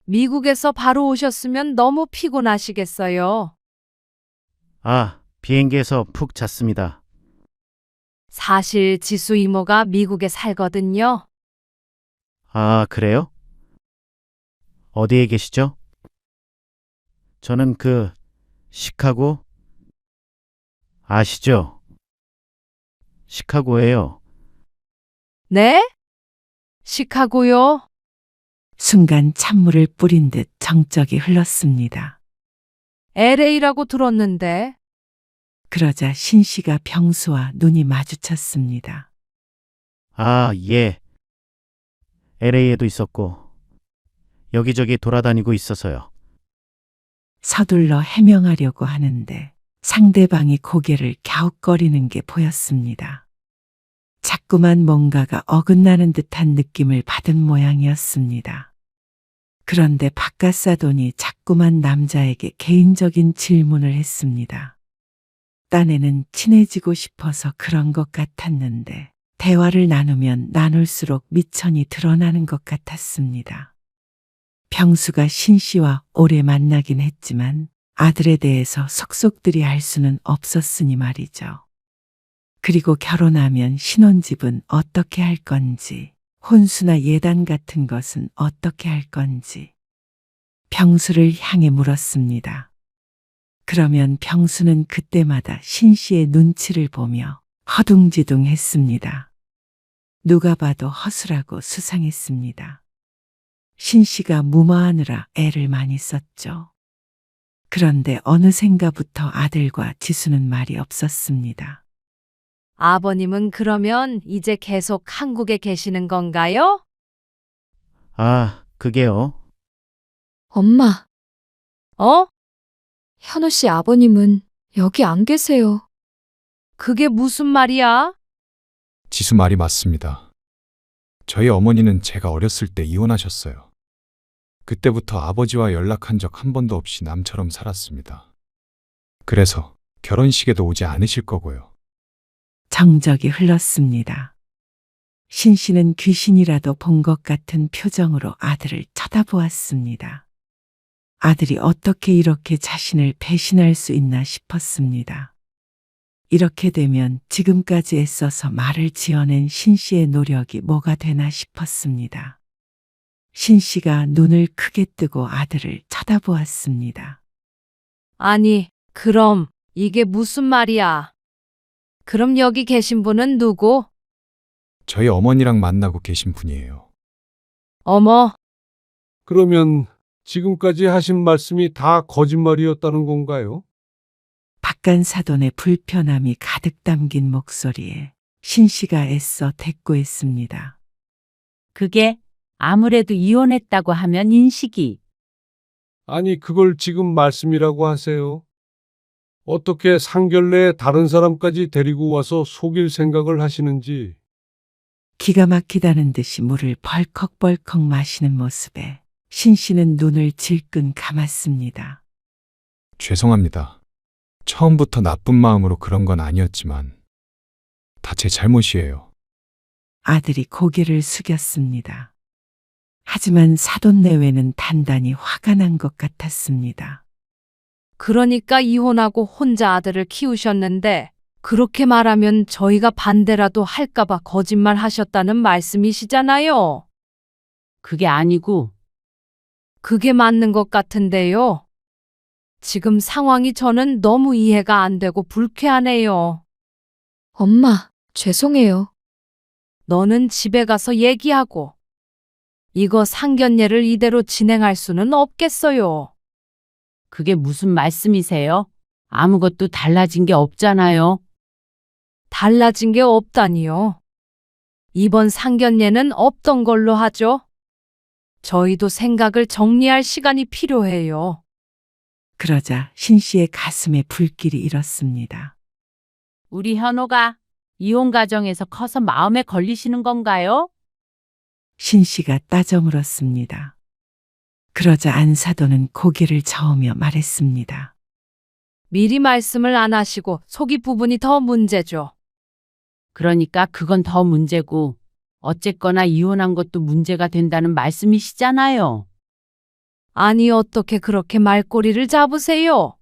미국에서 바로 오셨으면 너무 피곤하시겠어요. 아, 비행기에서 푹 잤습니다. 사실 지수 이모가 미국에 살거든요. 아, 그래요? 어디에 계시죠? 저는 시카고 아시죠? 시카고예요. 네? 시카고요? 순간 찬물을 뿌린 듯 정적이 흘렀습니다. LA라고 들었는데. 그러자 신 씨가 병수와 눈이 마주쳤습니다. 아, 예. LA에도 있었고 여기저기 돌아다니고 있어서요. 서둘러 해명하려고 하는데 상대방이 고개를 갸웃거리는 게 보였습니다. 자꾸만 뭔가가 어긋나는 듯한 느낌을 받은 모양이었습니다. 그런데 바깥사돈이 자꾸만 남자에게 개인적인 질문을 했습니다. 딴에는 친해지고 싶어서 그런 것 같았는데 대화를 나누면 나눌수록 미천이 드러나는 것 같았습니다. 병수가 신 씨와 오래 만나긴 했지만 아들에 대해서 속속들이 알 수는 없었으니 말이죠. 그리고 결혼하면 신혼집은 어떻게 할 건지, 혼수나 예단 같은 것은 어떻게 할 건지. 병수를 향해 물었습니다. 그러면 병수는 그때마다 신 씨의 눈치를 보며 허둥지둥했습니다. 누가 봐도 허술하고 수상했습니다. 신 씨가 무마하느라 애를 많이 썼죠. 그런데 어느샌가부터 아들과 지수는 말이 없었습니다. 아버님은 그러면 이제 계속 한국에 계시는 건가요? 아, 그게요. 엄마, 어? 현우 씨 아버님은 여기 안 계세요. 그게 무슨 말이야? 지수 말이 맞습니다. 저희 어머니는 제가 어렸을 때 이혼하셨어요. 그때부터 아버지와 연락한 적 한 번도 없이 남처럼 살았습니다. 그래서 결혼식에도 오지 않으실 거고요. 정적이 흘렀습니다. 신 씨는 귀신이라도 본 것 같은 표정으로 아들을 쳐다보았습니다. 아들이 어떻게 이렇게 자신을 배신할 수 있나 싶었습니다. 이렇게 되면 지금까지 애써서 말을 지어낸 신 씨의 노력이 뭐가 되나 싶었습니다. 신 씨가 눈을 크게 뜨고 아들을 쳐다보았습니다. 아니, 그럼 이게 무슨 말이야? 그럼 여기 계신 분은 누구? 저희 어머니랑 만나고 계신 분이에요. 어머, 그러면 지금까지 하신 말씀이 다 거짓말이었다는 건가요? 박간사돈의 불편함이 가득 담긴 목소리에 신 씨가 애써 대꾸했습니다. 그게 아무래도 이혼했다고 하면 인식이. 아니, 그걸 지금 말씀이라고 하세요? 어떻게 상견례에 다른 사람까지 데리고 와서 속일 생각을 하시는지. 기가 막히다는 듯이 물을 벌컥벌컥 마시는 모습에 신 씨는 눈을 질끈 감았습니다. 죄송합니다. 처음부터 나쁜 마음으로 그런 건 아니었지만 다 제 잘못이에요. 아들이 고개를 숙였습니다. 하지만 사돈 내외는 단단히 화가 난 것 같았습니다. 그러니까 이혼하고 혼자 아들을 키우셨는데 그렇게 말하면 저희가 반대라도 할까봐 거짓말 하셨다는 말씀이시잖아요. 그게 아니고 그게 맞는 것 같은데요. 지금 상황이 저는 너무 이해가 안 되고 불쾌하네요. 엄마, 죄송해요. 너는 집에 가서 얘기하고. 이거 상견례를 이대로 진행할 수는 없겠어요. 그게 무슨 말씀이세요? 아무것도 달라진 게 없잖아요. 달라진 게 없다니요. 이번 상견례는 없던 걸로 하죠. 저희도 생각을 정리할 시간이 필요해요. 그러자 신 씨의 가슴에 불길이 일었습니다. 우리 현호가 이혼 가정에서 커서 마음에 걸리시는 건가요? 신 씨가 따져 물었습니다. 그러자 안사돈은 고개를 저으며 말했습니다. 미리 말씀을 안 하시고 속이 부분이 더 문제죠. 그러니까 그건 더 문제고 어쨌거나 이혼한 것도 문제가 된다는 말씀이시잖아요. 아니 어떻게 그렇게 말꼬리를 잡으세요?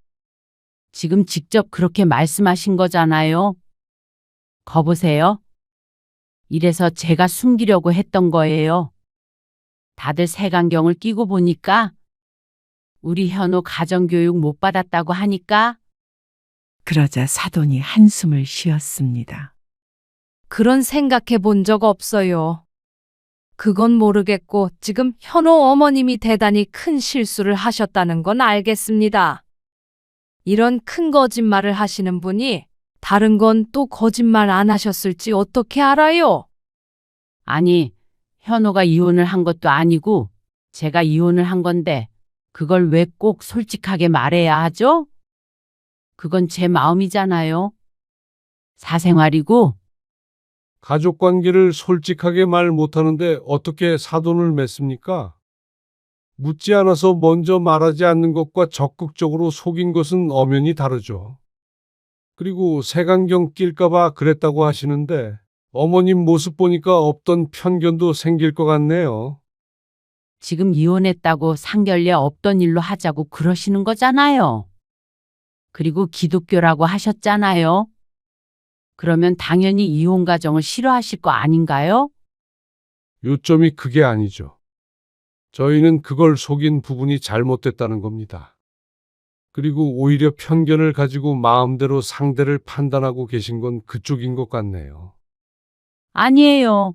지금 직접 그렇게 말씀하신 거잖아요. 거보세요. 이래서 제가 숨기려고 했던 거예요. 다들 색안경을 끼고 보니까 우리 현호 가정교육 못 받았다고 하니까 그러자 사돈이 한숨을 쉬었습니다. 그런 생각해 본 적 없어요. 그건 모르겠고 지금 현호 어머님이 대단히 큰 실수를 하셨다는 건 알겠습니다. 이런 큰 거짓말을 하시는 분이 다른 건 또 거짓말 안 하셨을지 어떻게 알아요? 아니, 현호가 이혼을 한 것도 아니고 제가 이혼을 한 건데 그걸 왜 꼭 솔직하게 말해야 하죠? 그건 제 마음이잖아요. 사생활이고 가족 관계를 솔직하게 말 못하는데 어떻게 사돈을 맺습니까? 묻지 않아서 먼저 말하지 않는 것과 적극적으로 속인 것은 엄연히 다르죠. 그리고 색안경 낄까봐 그랬다고 하시는데 어머님 모습 보니까 없던 편견도 생길 것 같네요. 지금 이혼했다고 상견례 없던 일로 하자고 그러시는 거잖아요. 그리고 기독교라고 하셨잖아요. 그러면 당연히 이혼 가정을 싫어하실 거 아닌가요? 요점이 그게 아니죠. 저희는 그걸 속인 부분이 잘못됐다는 겁니다. 그리고 오히려 편견을 가지고 마음대로 상대를 판단하고 계신 건 그쪽인 것 같네요. 아니에요.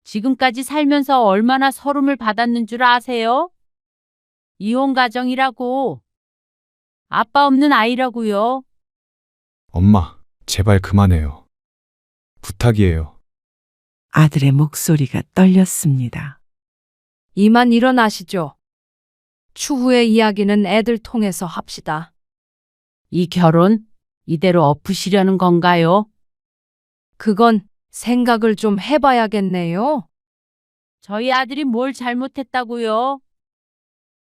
지금까지 살면서 얼마나 서름을 받았는 줄 아세요? 이혼 가정이라고. 아빠 없는 아이라고요. 엄마, 제발 그만해요. 부탁이에요. 아들의 목소리가 떨렸습니다. 이만 일어나시죠. 추후의 이야기는 애들 통해서 합시다. 이 결혼 이대로 엎으시려는 건가요? 그건 생각을 좀 해봐야겠네요. 저희 아들이 뭘 잘못했다고요?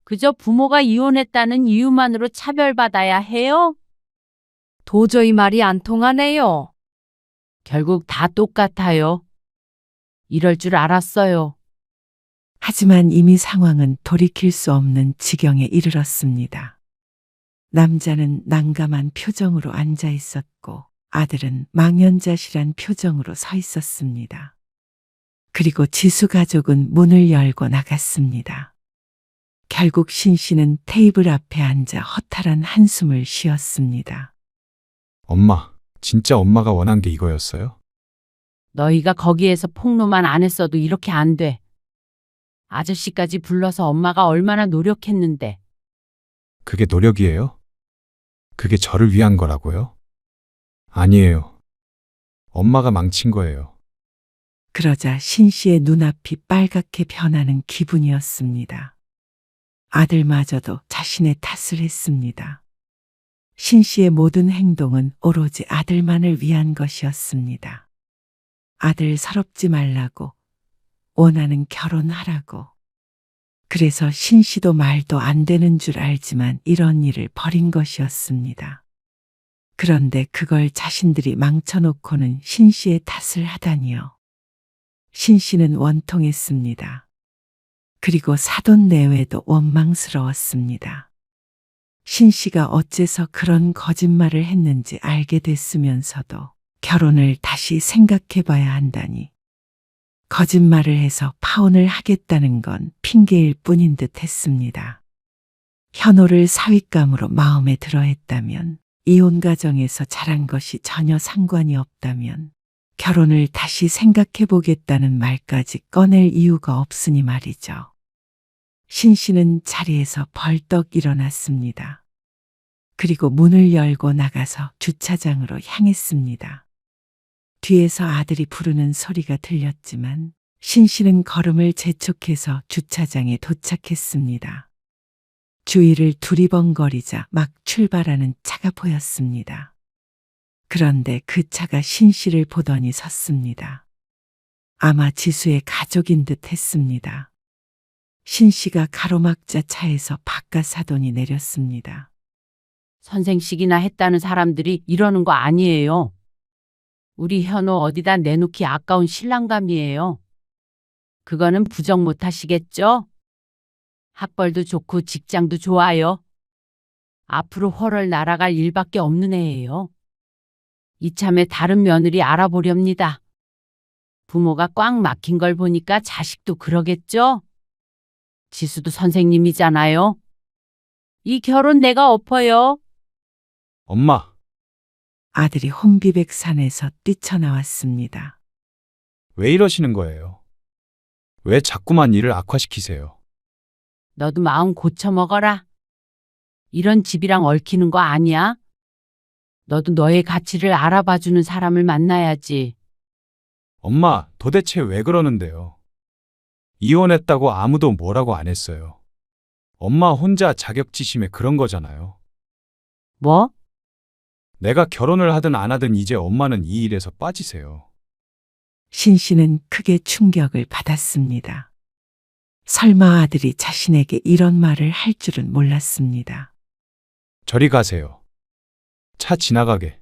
그저 부모가 이혼했다는 이유만으로 차별받아야 해요? 도저히 말이 안 통하네요. 결국 다 똑같아요. 이럴 줄 알았어요. 하지만 이미 상황은 돌이킬 수 없는 지경에 이르렀습니다. 남자는 난감한 표정으로 앉아 있었고 아들은 망연자실한 표정으로 서 있었습니다. 그리고 지수 가족은 문을 열고 나갔습니다. 결국 신 씨는 테이블 앞에 앉아 허탈한 한숨을 쉬었습니다. 엄마, 진짜 엄마가 원한 게 이거였어요? 너희가 거기에서 폭로만 안 했어도 이렇게 안 돼. 아저씨까지 불러서 엄마가 얼마나 노력했는데. 그게 노력이에요? 그게 저를 위한 거라고요? 아니에요. 엄마가 망친 거예요. 그러자 신 씨의 눈앞이 빨갛게 변하는 기분이었습니다. 아들마저도 자신의 탓을 했습니다. 신 씨의 모든 행동은 오로지 아들만을 위한 것이었습니다. 아들 서럽지 말라고, 원하는 결혼하라고. 그래서 신 씨도 말도 안 되는 줄 알지만 이런 일을 벌인 것이었습니다. 그런데 그걸 자신들이 망쳐놓고는 신 씨의 탓을 하다니요. 신 씨는 원통했습니다. 그리고 사돈 내외도 원망스러웠습니다. 신 씨가 어째서 그런 거짓말을 했는지 알게 됐으면서도 결혼을 다시 생각해 봐야 한다니. 거짓말을 해서 파혼을 하겠다는 건 핑계일 뿐인 듯 했습니다. 현호를 사윗감으로 마음에 들어 했다면, 이혼 가정에서 자란 것이 전혀 상관이 없다면, 결혼을 다시 생각해 보겠다는 말까지 꺼낼 이유가 없으니 말이죠. 신 씨는 자리에서 벌떡 일어났습니다. 그리고 문을 열고 나가서 주차장으로 향했습니다. 뒤에서 아들이 부르는 소리가 들렸지만 신 씨는 걸음을 재촉해서 주차장에 도착했습니다. 주위를 두리번거리자 막 출발하는 차가 보였습니다. 그런데 그 차가 신 씨를 보더니 섰습니다. 아마 지수의 가족인 듯 했습니다. 신 씨가 가로막자 차에서 바깥 사돈이 내렸습니다. 선생식이나 했다는 사람들이 이러는 거 아니에요. 우리 현호 어디다 내놓기 아까운 신랑감이에요. 그거는 부정 못 하시겠죠? 학벌도 좋고 직장도 좋아요. 앞으로 헐헐 날아갈 일밖에 없는 애예요. 이참에 다른 며느리 알아보렵니다. 부모가 꽉 막힌 걸 보니까 자식도 그러겠죠? 지수도 선생님이잖아요. 이 결혼 내가 엎어요. 엄마, 아들이 혼비백산에서 뛰쳐나왔습니다. 왜 이러시는 거예요? 왜 자꾸만 일을 악화시키세요? 너도 마음 고쳐 먹어라. 이런 집이랑 얽히는 거 아니야? 너도 너의 가치를 알아봐주는 사람을 만나야지. 엄마, 도대체 왜 그러는데요? 이혼했다고 아무도 뭐라고 안 했어요. 엄마 혼자 자격지심에 그런 거잖아요. 뭐? 내가 결혼을 하든 안 하든 이제 엄마는 이 일에서 빠지세요. 신 씨는 크게 충격을 받았습니다. 설마 아들이 자신에게 이런 말을 할 줄은 몰랐습니다. 저리 가세요. 차 지나가게.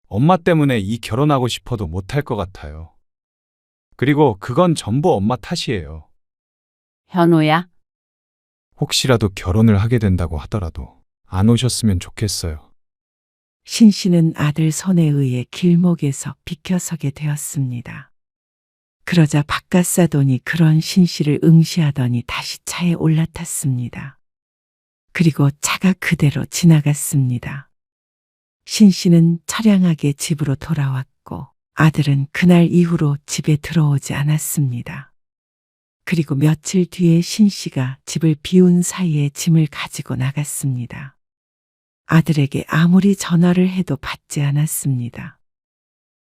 엄마 때문에 이 결혼하고 싶어도 못할 것 같아요. 그리고 그건 전부 엄마 탓이에요. 현호야, 혹시라도 결혼을 하게 된다고 하더라도 안 오셨으면 좋겠어요. 신 씨는 아들 손에 의해 길목에서 비켜서게 되었습니다. 그러자 바깥 사돈이 그런 신 씨를 응시하더니 다시 차에 올라탔습니다. 그리고 차가 그대로 지나갔습니다. 신 씨는 처량하게 집으로 돌아왔고 아들은 그날 이후로 집에 들어오지 않았습니다. 그리고 며칠 뒤에 신 씨가 집을 비운 사이에 짐을 가지고 나갔습니다. 아들에게 아무리 전화를 해도 받지 않았습니다.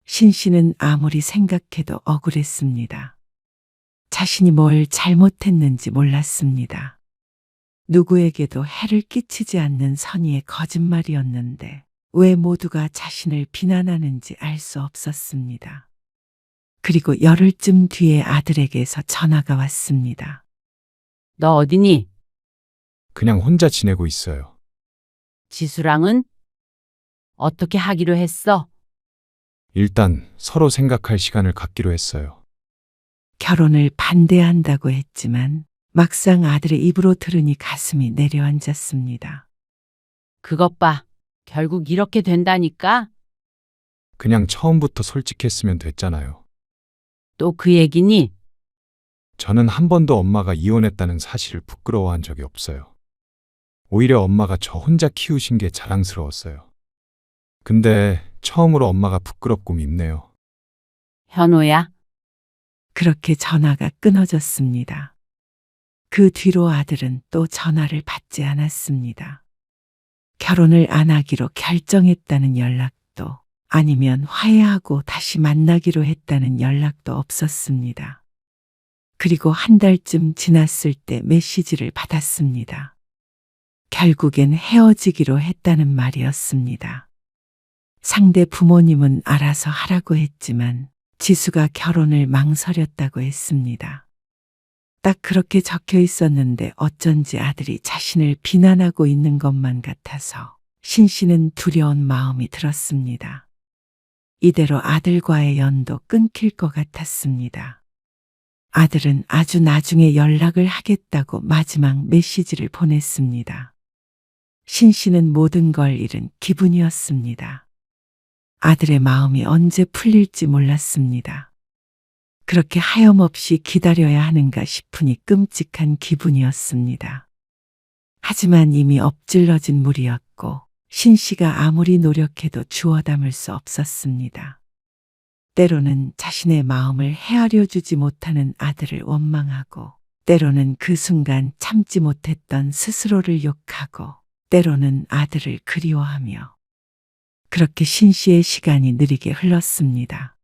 신 씨는 아무리 생각해도 억울했습니다. 자신이 뭘 잘못했는지 몰랐습니다. 누구에게도 해를 끼치지 않는 선의의 거짓말이었는데 왜 모두가 자신을 비난하는지 알 수 없었습니다. 그리고 열흘쯤 뒤에 아들에게서 전화가 왔습니다. 너 어디니? 그냥 혼자 지내고 있어요. 지수랑은? 어떻게 하기로 했어? 일단 서로 생각할 시간을 갖기로 했어요. 결혼을 반대한다고 했지만 막상 아들의 입으로 들으니 가슴이 내려앉았습니다. 그것 봐. 결국 이렇게 된다니까? 그냥 처음부터 솔직했으면 됐잖아요. 또 그 얘기니? 저는 한 번도 엄마가 이혼했다는 사실을 부끄러워한 적이 없어요. 오히려 엄마가 저 혼자 키우신 게 자랑스러웠어요. 근데 처음으로 엄마가 부끄럽고 밉네요. 현호야, 그렇게 전화가 끊어졌습니다. 그 뒤로 아들은 또 전화를 받지 않았습니다. 결혼을 안 하기로 결정했다는 연락도 아니면 화해하고 다시 만나기로 했다는 연락도 없었습니다. 그리고 한 달쯤 지났을 때 메시지를 받았습니다. 결국엔 헤어지기로 했다는 말이었습니다. 상대 부모님은 알아서 하라고 했지만 지수가 결혼을 망설였다고 했습니다. 딱 그렇게 적혀 있었는데 어쩐지 아들이 자신을 비난하고 있는 것만 같아서 신 씨는 두려운 마음이 들었습니다. 이대로 아들과의 연도 끊길 것 같았습니다. 아들은 아주 나중에 연락을 하겠다고 마지막 메시지를 보냈습니다. 신 씨는 모든 걸 잃은 기분이었습니다. 아들의 마음이 언제 풀릴지 몰랐습니다. 그렇게 하염없이 기다려야 하는가 싶으니 끔찍한 기분이었습니다. 하지만 이미 엎질러진 물이었고 신 씨가 아무리 노력해도 주워 담을 수 없었습니다. 때로는 자신의 마음을 헤아려 주지 못하는 아들을 원망하고 때로는 그 순간 참지 못했던 스스로를 욕하고 때로는 아들을 그리워하며 그렇게 신 씨의 시간이 느리게 흘렀습니다.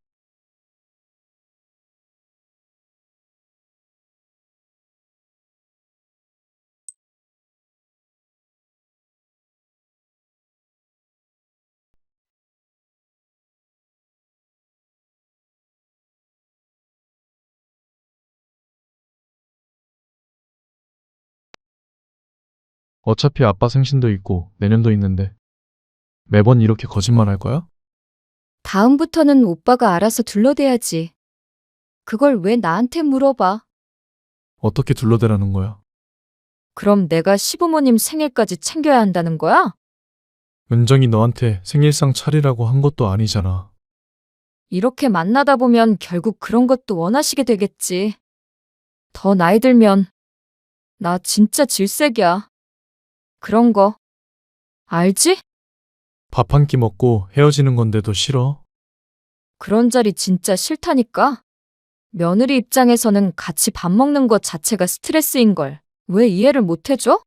어차피 아빠 생신도 있고 내년도 있는데 매번 이렇게 거짓말 할 거야? 다음부터는 오빠가 알아서 둘러대야지. 그걸 왜 나한테 물어봐? 어떻게 둘러대라는 거야? 그럼 내가 시부모님 생일까지 챙겨야 한다는 거야? 은정이 너한테 생일상 차리라고 한 것도 아니잖아. 이렇게 만나다 보면 결국 그런 것도 원하시게 되겠지. 더 나이 들면 나 진짜 질색이야. 그런 거 알지? 밥 한 끼 먹고 헤어지는 건데도 싫어? 그런 자리 진짜 싫다니까. 며느리 입장에서는 같이 밥 먹는 것 자체가 스트레스인 걸 왜 이해를 못 해줘?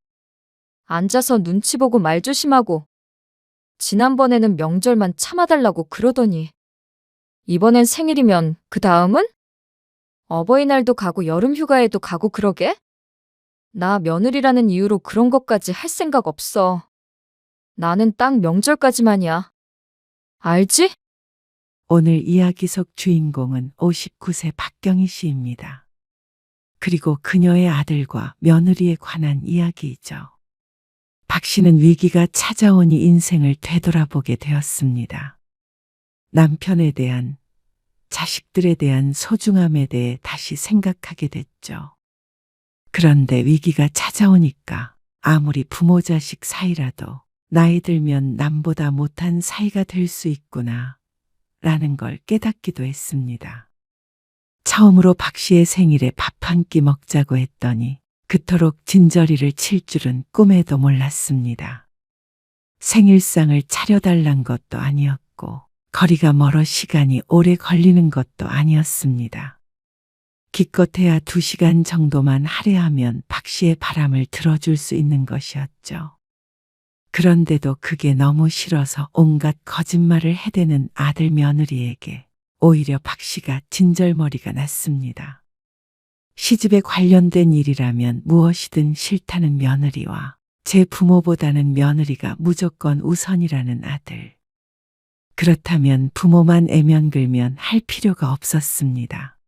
앉아서 눈치 보고 말 조심하고. 지난번에는 명절만 참아달라고 그러더니 이번엔 생일이면 그 다음은? 어버이날도 가고 여름휴가에도 가고 그러게? 나 며느리라는 이유로 그런 것까지 할 생각 없어. 나는 딱 명절까지만이야. 알지? 오늘 이야기 속 주인공은 59세 박경희 씨입니다. 그리고 그녀의 아들과 며느리에 관한 이야기이죠. 박 씨는 위기가 찾아오니 인생을 되돌아보게 되었습니다. 남편에 대한, 자식들에 대한 소중함에 대해 다시 생각하게 됐죠. 그런데 위기가 찾아오니까 아무리 부모 자식 사이라도 나이 들면 남보다 못한 사이가 될 수 있구나 라는 걸 깨닫기도 했습니다. 처음으로 박 씨의 생일에 밥 한 끼 먹자고 했더니 그토록 진저리를 칠 줄은 꿈에도 몰랐습니다. 생일상을 차려달란 것도 아니었고 거리가 멀어 시간이 오래 걸리는 것도 아니었습니다. 기껏해야 2시간 정도만 할애하면 박 씨의 바람을 들어줄 수 있는 것이었죠. 그런데도 그게 너무 싫어서 온갖 거짓말을 해대는 아들 며느리에게 오히려 박 씨가 진절머리가 났습니다. 시집에 관련된 일이라면 무엇이든 싫다는 며느리와 제 부모보다는 며느리가 무조건 우선이라는 아들. 그렇다면 부모만 애면 끌면 할 필요가 없었습니다.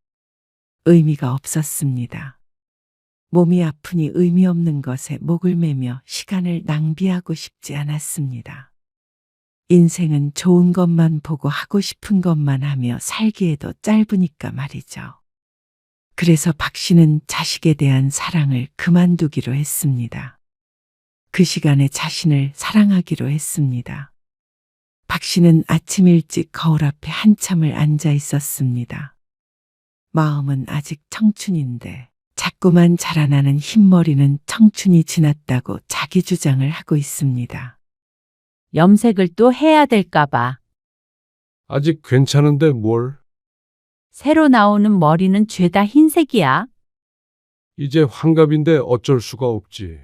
의미가 없었습니다. 몸이 아프니 의미 없는 것에 목을 매며 시간을 낭비하고 싶지 않았습니다. 인생은 좋은 것만 보고 하고 싶은 것만 하며 살기에도 짧으니까 말이죠. 그래서 박 씨는 자식에 대한 사랑을 그만두기로 했습니다. 그 시간에 자신을 사랑하기로 했습니다. 박 씨는 아침 일찍 거울 앞에 한참을 앉아 있었습니다. 마음은 아직 청춘인데 자꾸만 자라나는 흰머리는 청춘이 지났다고 자기 주장을 하고 있습니다. 염색을 또 해야 될까봐. 아직 괜찮은데 뭘? 새로 나오는 머리는 죄다 흰색이야. 이제 환갑인데 어쩔 수가 없지.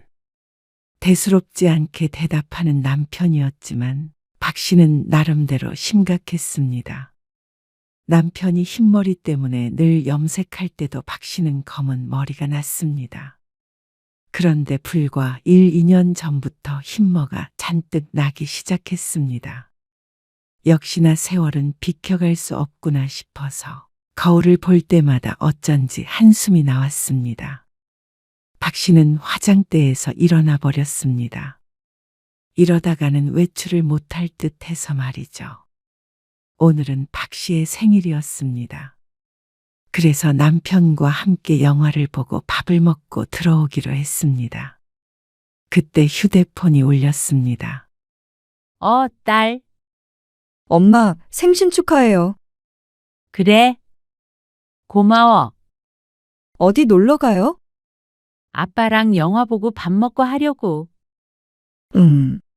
대수롭지 않게 대답하는 남편이었지만 박 씨는 나름대로 심각했습니다. 남편이 흰머리 때문에 늘 염색할 때도 박 씨는 검은 머리가 났습니다. 그런데 불과 1, 2년 전부터 흰머가 잔뜩 나기 시작했습니다. 역시나 세월은 비켜갈 수 없구나 싶어서 거울을 볼 때마다 어쩐지 한숨이 나왔습니다. 박 씨는 화장대에서 일어나 버렸습니다. 이러다가는 외출을 못할 듯 해서 말이죠. 오늘은 박 씨의 생일이었습니다. 그래서 남편과 함께 영화를 보고 밥을 먹고 들어오기로 했습니다. 그때 휴대폰이 울렸습니다. 딸. 엄마, 생신 축하해요. 그래. 고마워. 어디 놀러 가요? 아빠랑 영화 보고 밥 먹고 하려고.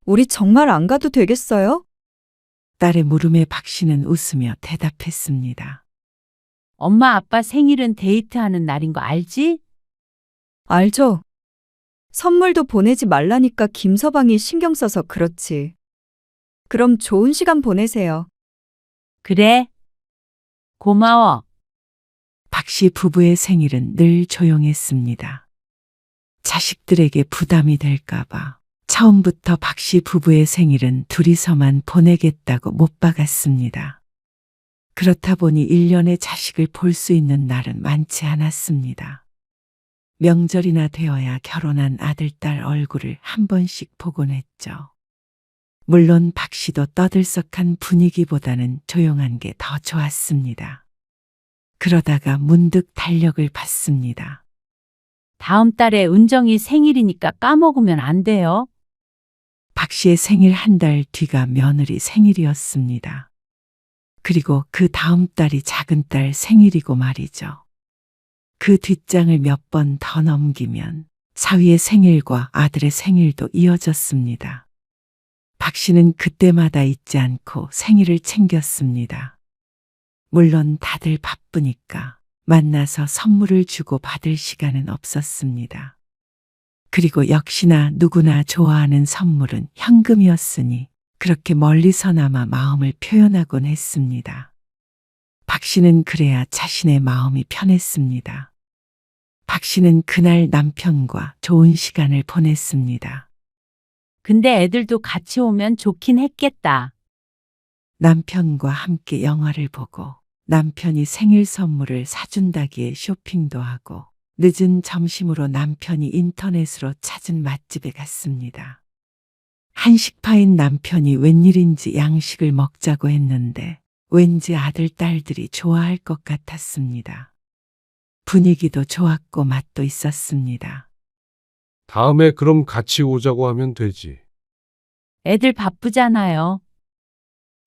우리 정말 안 가도 되겠어요? 딸의 물음에 박 씨는 웃으며 대답했습니다. 엄마 아빠 생일은 데이트하는 날인 거 알지? 알죠. 선물도 보내지 말라니까 김서방이 신경 써서 그렇지. 그럼 좋은 시간 보내세요. 그래. 고마워. 박 씨 부부의 생일은 늘 조용했습니다. 자식들에게 부담이 될까봐 처음부터 박 씨 부부의 생일은 둘이서만 보내겠다고 못 박았습니다. 그렇다 보니 1년에 자식을 볼 수 있는 날은 많지 않았습니다. 명절이나 되어야 결혼한 아들, 딸 얼굴을 한 번씩 보곤 했죠. 물론 박 씨도 떠들썩한 분위기보다는 조용한 게 더 좋았습니다. 그러다가 문득 달력을 봤습니다. 다음 달에 은정이 생일이니까 까먹으면 안 돼요. 박 씨의 생일 한 달 뒤가 며느리 생일이었습니다. 그리고 그 다음 달이 작은 딸 생일이고 말이죠. 그 뒷장을 몇 번 더 넘기면 사위의 생일과 아들의 생일도 이어졌습니다. 박 씨는 그때마다 잊지 않고 생일을 챙겼습니다. 물론 다들 바쁘니까 만나서 선물을 주고 받을 시간은 없었습니다. 그리고 역시나 누구나 좋아하는 선물은 현금이었으니 그렇게 멀리서나마 마음을 표현하곤 했습니다. 박 씨는 그래야 자신의 마음이 편했습니다. 박 씨는 그날 남편과 좋은 시간을 보냈습니다. 근데 애들도 같이 오면 좋긴 했겠다. 남편과 함께 영화를 보고 남편이 생일 선물을 사준다기에 쇼핑도 하고 늦은 점심으로 남편이 인터넷으로 찾은 맛집에 갔습니다. 한식파인 남편이 웬일인지 양식을 먹자고 했는데 왠지 아들, 딸들이 좋아할 것 같았습니다. 분위기도 좋았고 맛도 있었습니다. 다음에 그럼 같이 오자고 하면 되지. 애들 바쁘잖아요.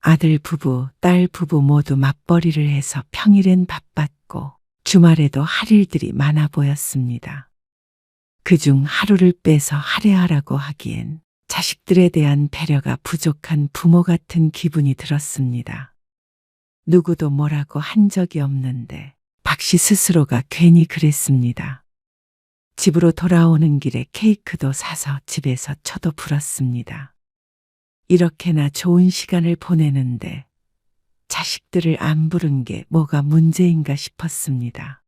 아들 부부, 딸 부부 모두 맞벌이를 해서 평일엔 바빴고 주말에도 할 일들이 많아 보였습니다. 그중 하루를 빼서 할애하라고 하기엔 자식들에 대한 배려가 부족한 부모 같은 기분이 들었습니다. 누구도 뭐라고 한 적이 없는데 박 씨 스스로가 괜히 그랬습니다. 집으로 돌아오는 길에 케이크도 사서 집에서 초도 불었습니다. 이렇게나 좋은 시간을 보내는데 자식들을 안 부른 게 뭐가 문제인가 싶었습니다.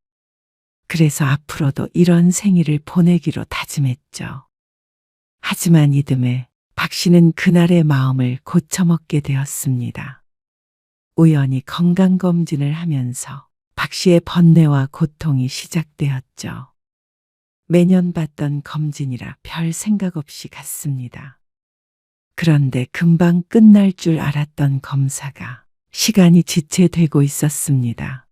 그래서 앞으로도 이런 생일을 보내기로 다짐했죠. 하지만 이듬해 박 씨는 그날의 마음을 고쳐먹게 되었습니다. 우연히 건강검진을 하면서 박 씨의 번뇌와 고통이 시작되었죠. 매년 받던 검진이라 별 생각 없이 갔습니다. 그런데 금방 끝날 줄 알았던 검사가 시간이 지체되고 있었습니다.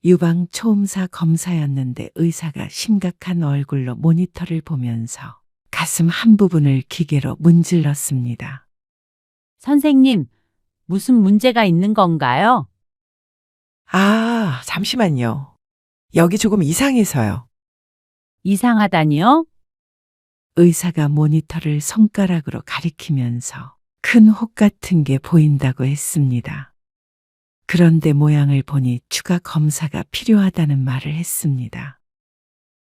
유방 초음사 검사였는데 의사가 심각한 얼굴로 모니터를 보면서 가슴 한 부분을 기계로 문질렀습니다. 선생님, 무슨 문제가 있는 건가요? 아, 잠시만요. 여기 조금 이상해서요. 이상하다니요? 의사가 모니터를 손가락으로 가리키면서 큰 혹 같은 게 보인다고 했습니다. 그런데 모양을 보니 추가 검사가 필요하다는 말을 했습니다.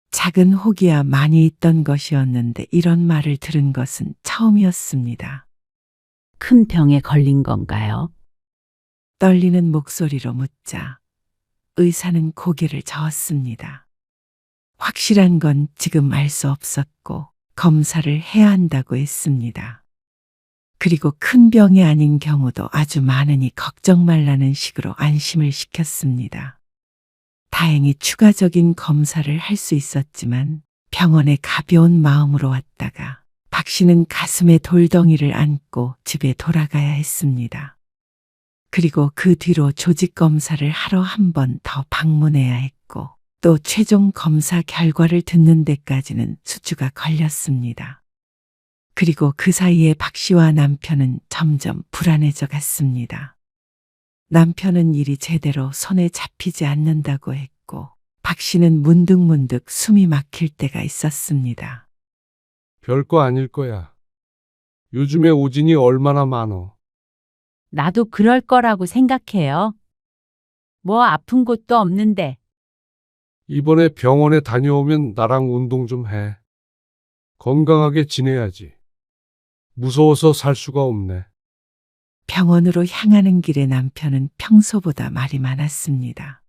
작은 혹이야 많이 있던 것이었는데 이런 말을 들은 것은 처음이었습니다. 큰 병에 걸린 건가요? 떨리는 목소리로 묻자 의사는 고개를 저었습니다. 확실한 건 지금 알 수 없었고 검사를 해야 한다고 했습니다. 그리고 큰 병이 아닌 경우도 아주 많으니 걱정 말라는 식으로 안심을 시켰습니다. 다행히 추가적인 검사를 할 수 있었지만 병원에 가벼운 마음으로 왔다가 박 씨는 가슴에 돌덩이를 안고 집에 돌아가야 했습니다. 그리고 그 뒤로 조직 검사를 하러 한 번 더 방문해야 했고 또 최종 검사 결과를 듣는 데까지는 수주가 걸렸습니다. 그리고 그 사이에 박 씨와 남편은 점점 불안해져 갔습니다. 남편은 일이 제대로 손에 잡히지 않는다고 했고 박 씨는 문득문득 숨이 막힐 때가 있었습니다. 별거 아닐 거야. 요즘에 오진이 얼마나 많어. 나도 그럴 거라고 생각해요. 뭐 아픈 곳도 없는데. 이번에 병원에 다녀오면 나랑 운동 좀 해. 건강하게 지내야지. 무서워서 살 수가 없네. 병원으로 향하는 길에 남편은 평소보다 말이 많았습니다.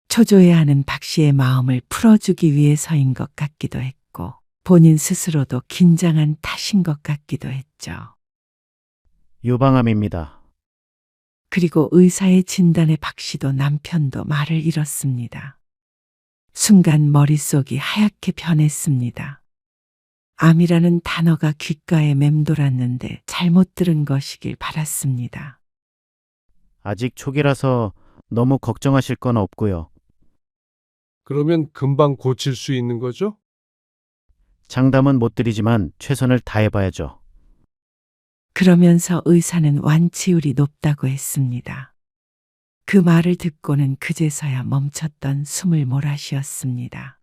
초조해하는 박 씨의 마음을 풀어주기 위해서인 것 같기도 했고 본인 스스로도 긴장한 탓인 것 같기도 했죠. 유방암입니다. 그리고 의사의 진단에 박 씨도 남편도 말을 잃었습니다. 순간 머릿속이 하얗게 변했습니다. 암이라는 단어가 귓가에 맴돌았는데 잘못 들은 것이길 바랐습니다. 아직 초기라서 너무 걱정하실 건 없고요. 그러면 금방 고칠 수 있는 거죠? 장담은 못 드리지만 최선을 다해봐야죠. 그러면서 의사는 완치율이 높다고 했습니다. 그 말을 듣고는 그제서야 멈췄던 숨을 몰아쉬었습니다.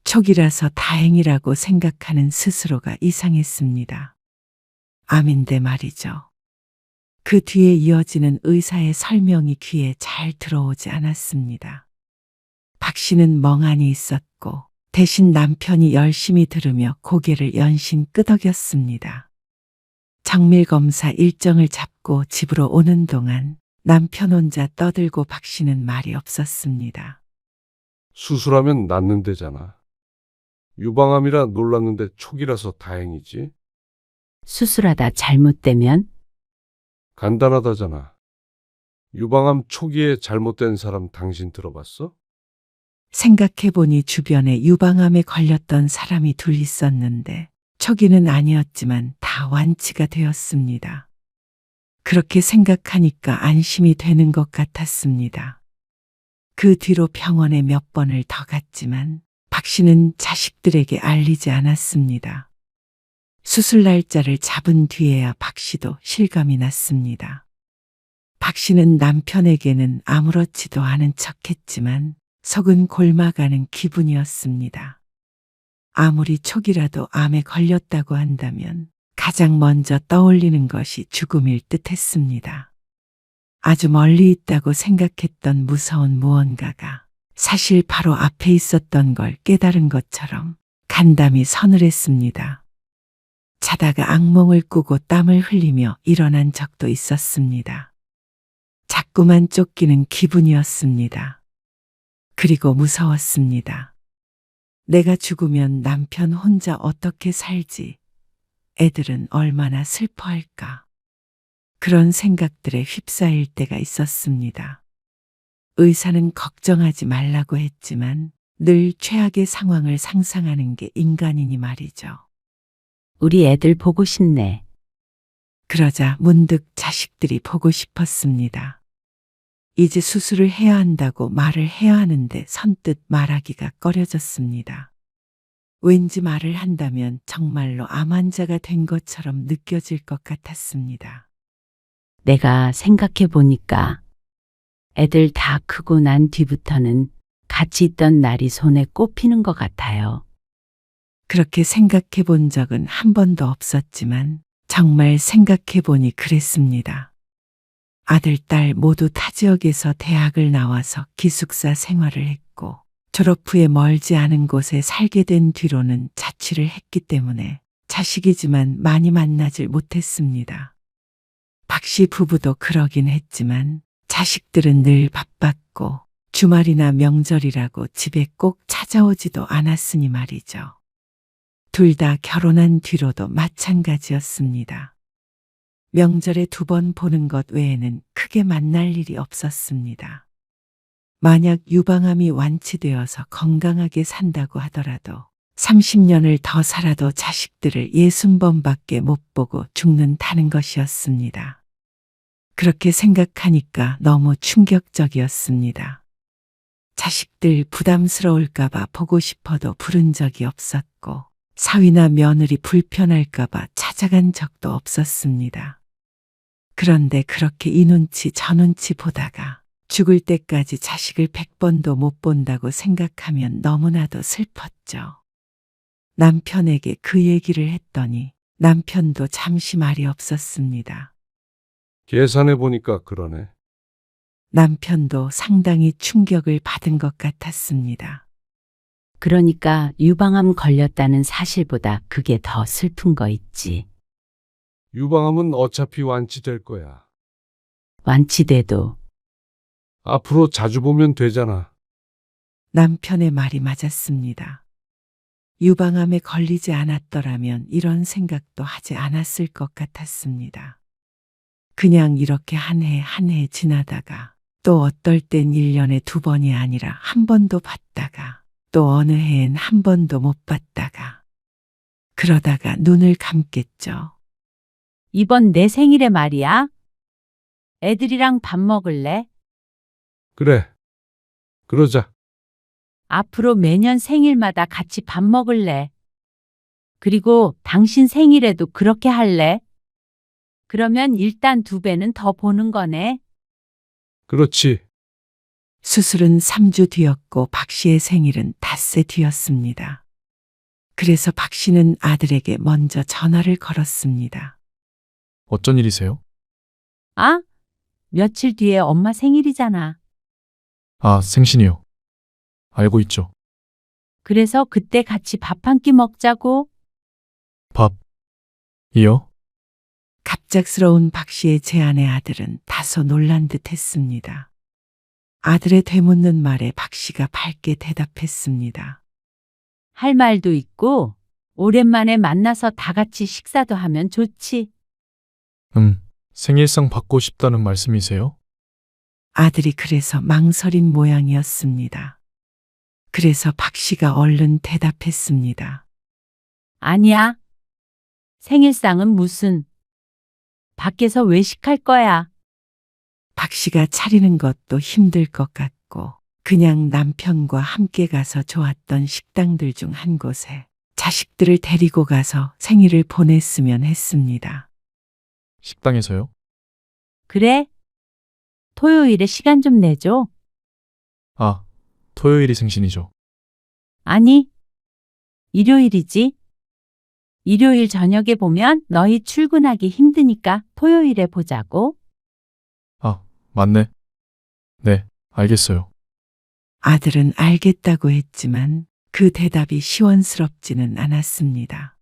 초기라서 다행이라고 생각하는 스스로가 이상했습니다. 암인데 말이죠. 그 뒤에 이어지는 의사의 설명이 귀에 잘 들어오지 않았습니다. 박 씨는 멍하니 있었고 대신 남편이 열심히 들으며 고개를 연신 끄덕였습니다. 정밀검사 일정을 잡고 집으로 오는 동안 남편 혼자 떠들고 박 씨는 말이 없었습니다. 수술하면 낫는데잖아. 유방암이라 놀랐는데 초기라서 다행이지. 수술하다 잘못되면? 간단하다잖아. 유방암 초기에 잘못된 사람 당신 들어봤어? 생각해보니 주변에 유방암에 걸렸던 사람이 둘 있었는데 초기는 아니었지만 다 완치가 되었습니다. 그렇게 생각하니까 안심이 되는 것 같았습니다. 그 뒤로 병원에 몇 번을 더 갔지만 박 씨는 자식들에게 알리지 않았습니다. 수술 날짜를 잡은 뒤에야 박 씨도 실감이 났습니다. 박 씨는 남편에게는 아무렇지도 않은 척했지만 속은 골마가는 기분이었습니다. 아무리 초기라도 암에 걸렸다고 한다면 가장 먼저 떠올리는 것이 죽음일 듯했습니다. 아주 멀리 있다고 생각했던 무서운 무언가가 사실 바로 앞에 있었던 걸 깨달은 것처럼 간담이 서늘했습니다. 자다가 악몽을 꾸고 땀을 흘리며 일어난 적도 있었습니다. 자꾸만 쫓기는 기분이었습니다. 그리고 무서웠습니다. 내가 죽으면 남편 혼자 어떻게 살지? 애들은 얼마나 슬퍼할까? 그런 생각들에 휩싸일 때가 있었습니다. 의사는 걱정하지 말라고 했지만 늘 최악의 상황을 상상하는 게 인간이니 말이죠. 우리 애들 보고 싶네. 그러자 문득 자식들이 보고 싶었습니다. 이제 수술을 해야 한다고 말을 해야 하는데 선뜻 말하기가 꺼려졌습니다. 왠지 말을 한다면 정말로 암 환자가 된 것처럼 느껴질 것 같았습니다. 내가 생각해 보니까 애들 다 크고 난 뒤부터는 같이 있던 날이 손에 꼽히는 것 같아요. 그렇게 생각해 본 적은 한 번도 없었지만 정말 생각해 보니 그랬습니다. 아들, 딸 모두 타 지역에서 대학을 나와서 기숙사 생활을 했고 졸업 후에 멀지 않은 곳에 살게 된 뒤로는 자취를 했기 때문에 자식이지만 많이 만나질 못했습니다. 박 씨 부부도 그러긴 했지만 자식들은 늘 바빴고 주말이나 명절이라고 집에 꼭 찾아오지도 않았으니 말이죠. 둘 다 결혼한 뒤로도 마찬가지였습니다. 명절에 2번 보는 것 외에는 크게 만날 일이 없었습니다. 만약 유방암이 완치되어서 건강하게 산다고 하더라도 30년을 더 살아도 자식들을 60번밖에 못 보고 죽는다는 것이었습니다. 그렇게 생각하니까 너무 충격적이었습니다. 자식들 부담스러울까봐 보고 싶어도 부른 적이 없었고 사위나 며느리 불편할까봐 찾아간 적도 없었습니다. 그런데 그렇게 이 눈치 저 눈치 보다가 죽을 때까지 자식을 100번도 못 본다고 생각하면 너무나도 슬펐죠. 남편에게 그 얘기를 했더니 남편도 잠시 말이 없었습니다. 계산해 보니까 그러네. 남편도 상당히 충격을 받은 것 같았습니다. 그러니까 유방암 걸렸다는 사실보다 그게 더 슬픈 거 있지. 유방암은 어차피 완치될 거야. 완치돼도 앞으로 자주 보면 되잖아. 남편의 말이 맞았습니다. 유방암에 걸리지 않았더라면 이런 생각도 하지 않았을 것 같았습니다. 그냥 이렇게 한 해 한 해 지나다가 또 어떨 땐 1년에 2번이 아니라 한 번도 봤다가 또 어느 해엔 한 번도 못 봤다가 그러다가 눈을 감겠죠. 이번 내 생일에 말이야. 애들이랑 밥 먹을래? 그래. 그러자. 앞으로 매년 생일마다 같이 밥 먹을래. 그리고 당신 생일에도 그렇게 할래? 그러면 일단 2배는 더 보는 거네. 그렇지. 수술은 3주 뒤였고 박 씨의 생일은 닷새 뒤였습니다. 그래서 박 씨는 아들에게 먼저 전화를 걸었습니다. 어쩐 일이세요? 아? 며칠 뒤에 엄마 생일이잖아. 아, 생신이요. 알고 있죠. 그래서 그때 같이 밥 한 끼 먹자고. 밥. 이요? 갑작스러운 박 씨의 제안에 아들은 다소 놀란 듯 했습니다. 아들의 되묻는 말에 박 씨가 밝게 대답했습니다. 할 말도 있고 오랜만에 만나서 다 같이 식사도 하면 좋지. 생일상 받고 싶다는 말씀이세요? 아들이 그래서 망설인 모양이었습니다. 그래서 박 씨가 얼른 대답했습니다. 아니야. 생일상은 무슨. 밖에서 외식할 거야. 박 씨가 차리는 것도 힘들 것 같고 그냥 남편과 함께 가서 좋았던 식당들 중 한 곳에 자식들을 데리고 가서 생일을 보냈으면 했습니다. 식당에서요? 그래? 토요일에 시간 좀 내줘. 아, 토요일이 생신이죠. 아니, 일요일이지. 일요일 저녁에 보면 너희 출근하기 힘드니까 토요일에 보자고. 아, 맞네. 네, 알겠어요. 아들은 알겠다고 했지만 그 대답이 시원스럽지는 않았습니다.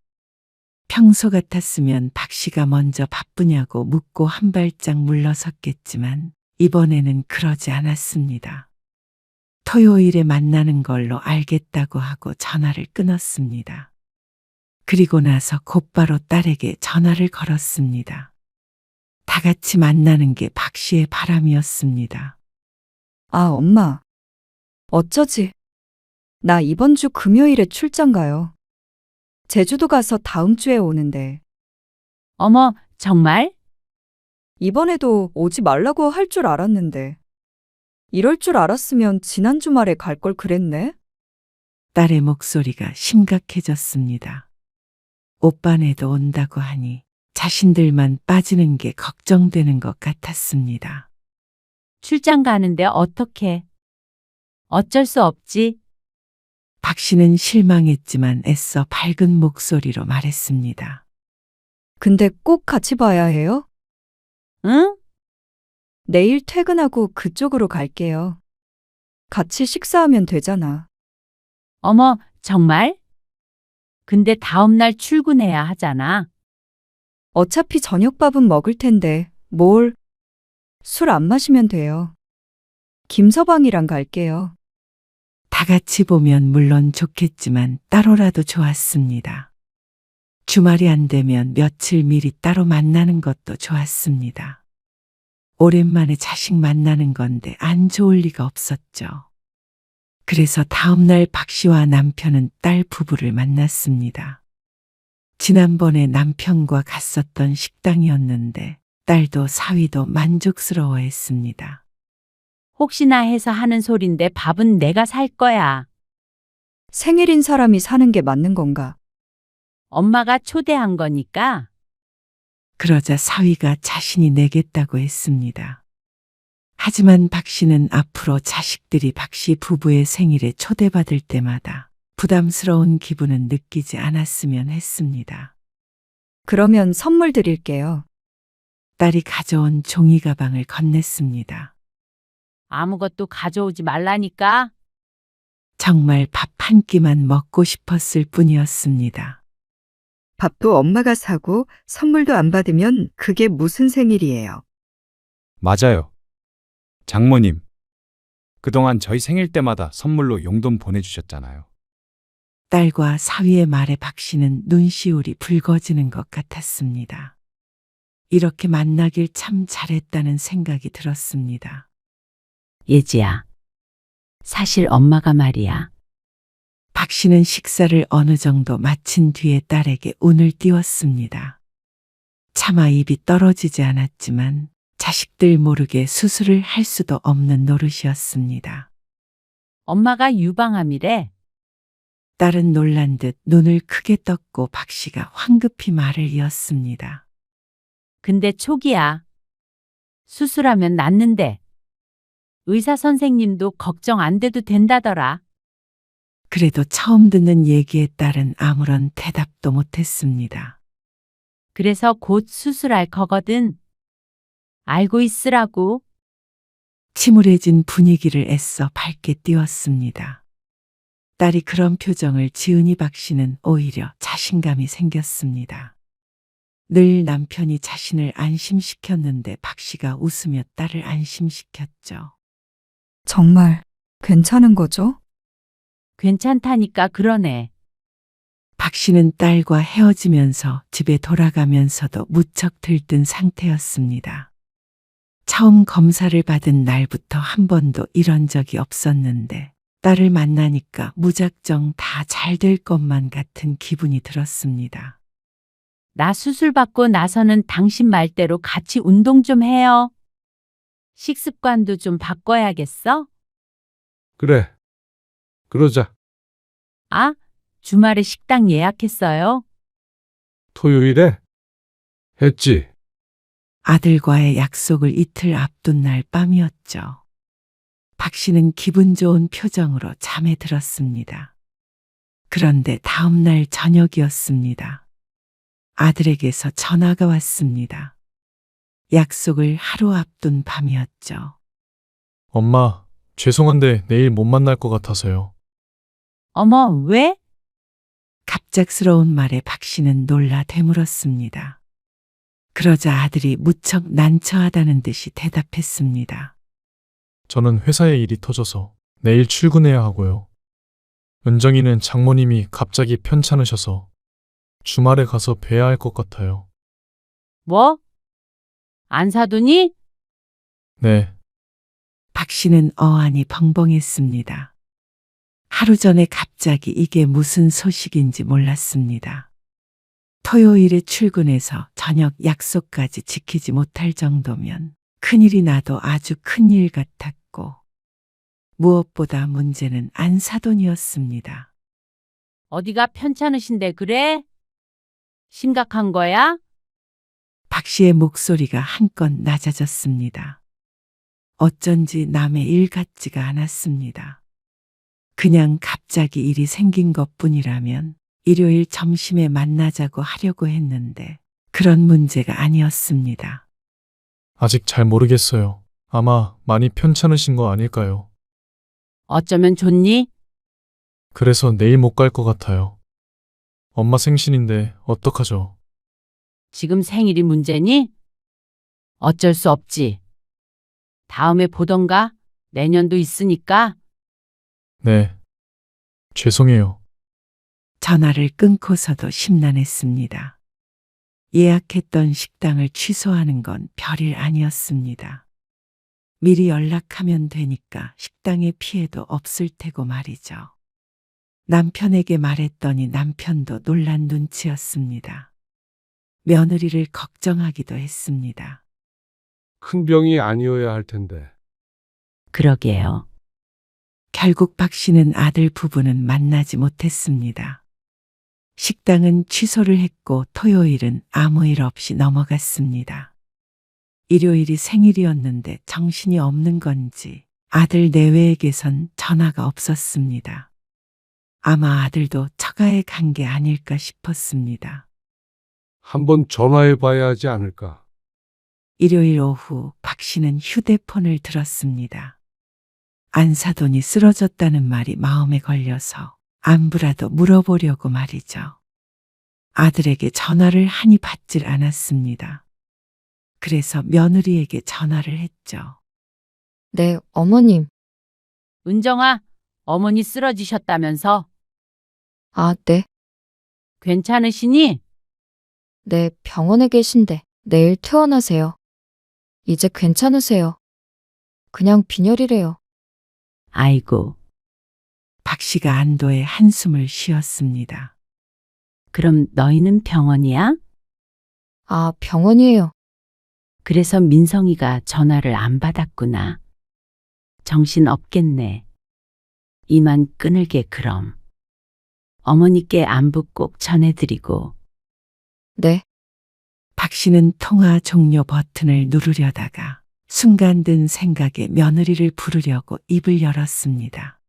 평소 같았으면 박 씨가 먼저 바쁘냐고 묻고 한 발짝 물러섰겠지만 이번에는 그러지 않았습니다. 토요일에 만나는 걸로 알겠다고 하고 전화를 끊었습니다. 그리고 나서 곧바로 딸에게 전화를 걸었습니다. 다 같이 만나는 게 박 씨의 바람이었습니다. 아, 엄마. 어쩌지? 나 이번 주 금요일에 출장 가요. 제주도 가서 다음 주에 오는데. 어머, 정말? 이번에도 오지 말라고 할 줄 알았는데. 이럴 줄 알았으면 지난 주말에 갈 걸 그랬네? 딸의 목소리가 심각해졌습니다. 오빠네도 온다고 하니 자신들만 빠지는 게 걱정되는 것 같았습니다. 출장 가는데 어떡해. 어쩔 수 없지. 박 씨는 실망했지만 애써 밝은 목소리로 말했습니다. 근데 꼭 같이 봐야 해요? 응? 내일 퇴근하고 그쪽으로 갈게요. 같이 식사하면 되잖아. 어머, 정말? 근데 다음날 출근해야 하잖아. 어차피 저녁밥은 먹을 텐데 뭘? 술 안 마시면 돼요. 김서방이랑 갈게요. 다 같이 보면 물론 좋겠지만 따로라도 좋았습니다. 주말이 안 되면 며칠 미리 따로 만나는 것도 좋았습니다. 오랜만에 자식 만나는 건데 안 좋을 리가 없었죠. 그래서 다음날 박 씨와 남편은 딸 부부를 만났습니다. 지난번에 남편과 갔었던 식당이었는데 딸도 사위도 만족스러워했습니다. 혹시나 해서 하는 소린데 밥은 내가 살 거야. 생일인 사람이 사는 게 맞는 건가? 엄마가 초대한 거니까. 그러자 사위가 자신이 내겠다고 했습니다. 하지만 박 씨는 앞으로 자식들이 박 씨 부부의 생일에 초대받을 때마다 부담스러운 기분은 느끼지 않았으면 했습니다. 그러면 선물 드릴게요. 딸이 가져온 종이 가방을 건넸습니다. 아무것도 가져오지 말라니까. 정말 밥 한 끼만 먹고 싶었을 뿐이었습니다. 밥도 엄마가 사고 선물도 안 받으면 그게 무슨 생일이에요? 맞아요. 장모님, 그동안 저희 생일 때마다 선물로 용돈 보내주셨잖아요. 딸과 사위의 말에 박 씨는 눈시울이 붉어지는 것 같았습니다. 이렇게 만나길 참 잘했다는 생각이 들었습니다. 예지야. 사실 엄마가 말이야. 박 씨는 식사를 어느 정도 마친 뒤에 딸에게 운을 띄웠습니다. 차마 입이 떨어지지 않았지만 자식들 모르게 수술을 할 수도 없는 노릇이었습니다. 엄마가 유방암이래. 딸은 놀란 듯 눈을 크게 떴고 박 씨가 황급히 말을 이었습니다. 근데 초기야. 수술하면 낫는데. 의사 선생님도 걱정 안 돼도 된다더라. 그래도 처음 듣는 얘기에 딸은 아무런 대답도 못했습니다. 그래서 곧 수술할 거거든. 알고 있으라고. 침울해진 분위기를 애써 밝게 띄웠습니다. 딸이 그런 표정을 지으니 박 씨는 오히려 자신감이 생겼습니다. 늘 남편이 자신을 안심시켰는데 박 씨가 웃으며 딸을 안심시켰죠. 정말 괜찮은 거죠? 괜찮다니까 그러네. 박 씨는 딸과 헤어지면서 집에 돌아가면서도 무척 들뜬 상태였습니다. 처음 검사를 받은 날부터 한 번도 이런 적이 없었는데 딸을 만나니까 무작정 다 잘 될 것만 같은 기분이 들었습니다. 나 수술 받고 나서는 당신 말대로 같이 운동 좀 해요. 식습관도 좀 바꿔야겠어? 그래. 그러자. 아, 주말에 식당 예약했어요? 토요일에? 했지. 아들과의 약속을 이틀 앞둔 날 밤이었죠. 박 씨는 기분 좋은 표정으로 잠에 들었습니다. 그런데 다음 날 저녁이었습니다. 아들에게서 전화가 왔습니다. 약속을 하루 앞둔 밤이었죠. 엄마, 죄송한데 내일 못 만날 것 같아서요. 어머, 왜? 갑작스러운 말에 박 씨는 놀라 되물었습니다. 그러자 아들이 무척 난처하다는 듯이 대답했습니다. 저는 회사에 일이 터져서 내일 출근해야 하고요. 은정이는 장모님이 갑자기 편찮으셔서 주말에 가서 뵈야 할 것 같아요. 뭐? 안 사두니? 네, 박 씨는 어안이 벙벙했습니다. 하루 전에 갑자기 이게 무슨 소식인지 몰랐습니다. 토요일에 출근해서 저녁 약속까지 지키지 못할 정도면 큰일이 나도 아주 큰일 같았고 무엇보다 문제는 안사돈이었습니다. 어디가 편찮으신데 그래? 심각한 거야? 박 씨의 목소리가 한껏 낮아졌습니다. 어쩐지 남의 일 같지가 않았습니다. 그냥 갑자기 일이 생긴 것뿐이라면 일요일 점심에 만나자고 하려고 했는데 그런 문제가 아니었습니다. 아직 잘 모르겠어요. 아마 많이 편찮으신 거 아닐까요? 어쩌면 좋니? 그래서 내일 못 갈 것 같아요. 엄마 생신인데 어떡하죠? 지금 생일이 문제니? 어쩔 수 없지. 다음에 보던가? 내년도 있으니까. 네, 죄송해요. 전화를 끊고서도 심란했습니다. 예약했던 식당을 취소하는 건 별일 아니었습니다. 미리 연락하면 되니까 식당에 피해도 없을 테고 말이죠. 남편에게 말했더니 남편도 놀란 눈치였습니다. 며느리를 걱정하기도 했습니다. 큰 병이 아니어야 할 텐데. 그러게요. 결국 박 씨는 아들 부부는 만나지 못했습니다. 식당은 취소를 했고 토요일은 아무 일 없이 넘어갔습니다. 일요일이 생일이었는데 정신이 없는 건지 아들 내외에게선 전화가 없었습니다. 아마 아들도 처가에 간 게 아닐까 싶었습니다. 한번 전화해 봐야 하지 않을까. 일요일 오후 박 씨는 휴대폰을 들었습니다. 안사돈이 쓰러졌다는 말이 마음에 걸려서 안부라도 물어보려고 말이죠. 아들에게 전화를 하니 받질 않았습니다. 그래서 며느리에게 전화를 했죠. 네, 어머님. 은정아, 어머니 쓰러지셨다면서? 아, 네. 괜찮으시니? 네, 병원에 계신데 내일 퇴원하세요. 이제 괜찮으세요. 그냥 빈혈이래요. 아이고, 박 씨가 안도의 한숨을 쉬었습니다. 그럼 너희는 병원이야? 아, 병원이에요. 그래서 민성이가 전화를 안 받았구나. 정신 없겠네. 이만 끊을게 그럼. 어머니께 안부 꼭 전해드리고. 네. 박 씨는 통화 종료 버튼을 누르려다가 순간 든 생각에 며느리를 부르려고 입을 열었습니다.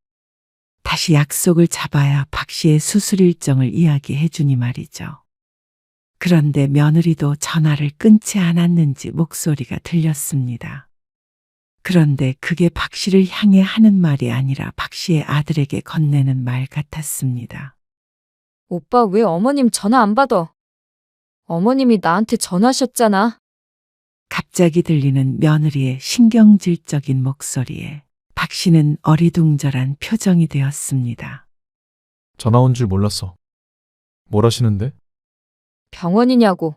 다시 약속을 잡아야 박 씨의 수술 일정을 이야기해 주니 말이죠. 그런데 며느리도 전화를 끊지 않았는지 목소리가 들렸습니다. 그런데 그게 박 씨를 향해 하는 말이 아니라 박 씨의 아들에게 건네는 말 같았습니다. 오빠 왜 어머님 전화 안 받아? 어머님이 나한테 전화하셨잖아. 갑자기 들리는 며느리의 신경질적인 목소리에 박 씨는 어리둥절한 표정이 되었습니다. 전화 온 줄 몰랐어. 뭘 하시는데? 병원이냐고.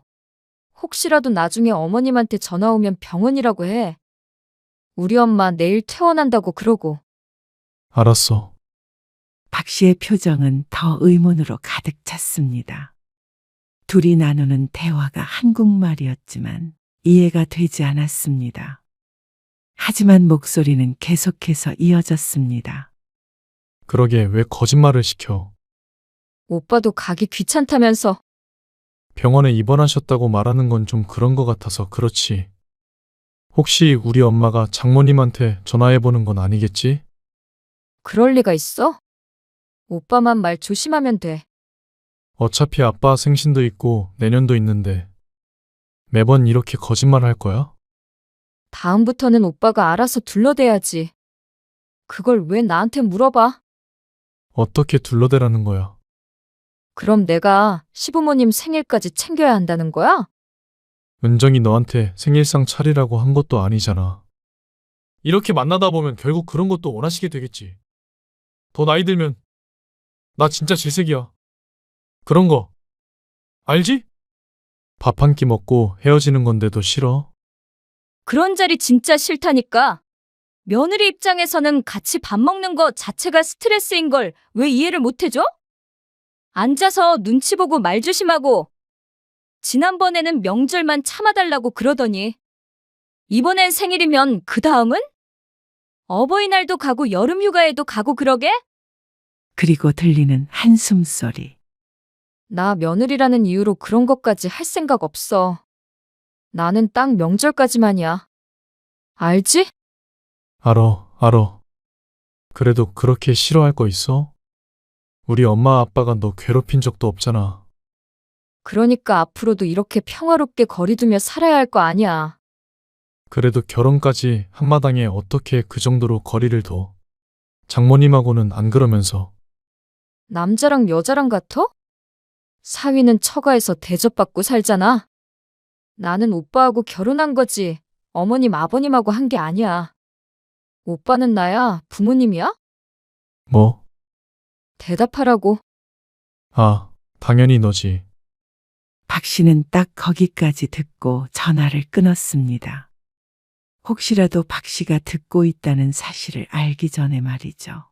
혹시라도 나중에 어머님한테 전화 오면 병원이라고 해. 우리 엄마 내일 퇴원한다고 그러고. 알았어. 박 씨의 표정은 더 의문으로 가득 찼습니다. 둘이 나누는 대화가 한국말이었지만 이해가 되지 않았습니다. 하지만 목소리는 계속해서 이어졌습니다. 그러게 왜 거짓말을 시켜? 오빠도 가기 귀찮다면서. 병원에 입원하셨다고 말하는 건 좀 그런 것 같아서 그렇지. 혹시 우리 엄마가 장모님한테 전화해보는 건 아니겠지? 그럴 리가 있어? 오빠만 말 조심하면 돼. 어차피 아빠 생신도 있고 내년도 있는데 매번 이렇게 거짓말 할 거야? 다음부터는 오빠가 알아서 둘러대야지. 그걸 왜 나한테 물어봐? 어떻게 둘러대라는 거야? 그럼 내가 시부모님 생일까지 챙겨야 한다는 거야? 은정이 너한테 생일상 차리라고 한 것도 아니잖아. 이렇게 만나다 보면 결국 그런 것도 원하시게 되겠지. 더 나이 들면 나 진짜 질색이야. 그런 거 알지? 밥 한 끼 먹고 헤어지는 건데도 싫어? 그런 자리 진짜 싫다니까. 며느리 입장에서는 같이 밥 먹는 거 자체가 스트레스인 걸 왜 이해를 못 해줘? 앉아서 눈치 보고 말 조심하고. 지난번에는 명절만 참아달라고 그러더니 이번엔 생일이면 그 다음은? 어버이날도 가고 여름휴가에도 가고 그러게? 그리고 들리는 한숨 소리. 나 며느리라는 이유로 그런 것까지 할 생각 없어. 나는 딱 명절까지만이야. 알지? 알어. 그래도 그렇게 싫어할 거 있어? 우리 엄마 아빠가 너 괴롭힌 적도 없잖아. 그러니까 앞으로도 이렇게 평화롭게 거리두며 살아야 할 거 아니야. 그래도 결혼까지 한마당에 어떻게 그 정도로 거리를 둬? 장모님하고는 안 그러면서. 남자랑 여자랑 같아? 사위는 처가에서 대접받고 살잖아. 나는 오빠하고 결혼한 거지. 어머님, 아버님하고 한 게 아니야. 오빠는 나야? 부모님이야? 뭐? 대답하라고. 아, 당연히 너지. 박 씨는 딱 거기까지 듣고 전화를 끊었습니다. 혹시라도 박 씨가 듣고 있다는 사실을 알기 전에 말이죠.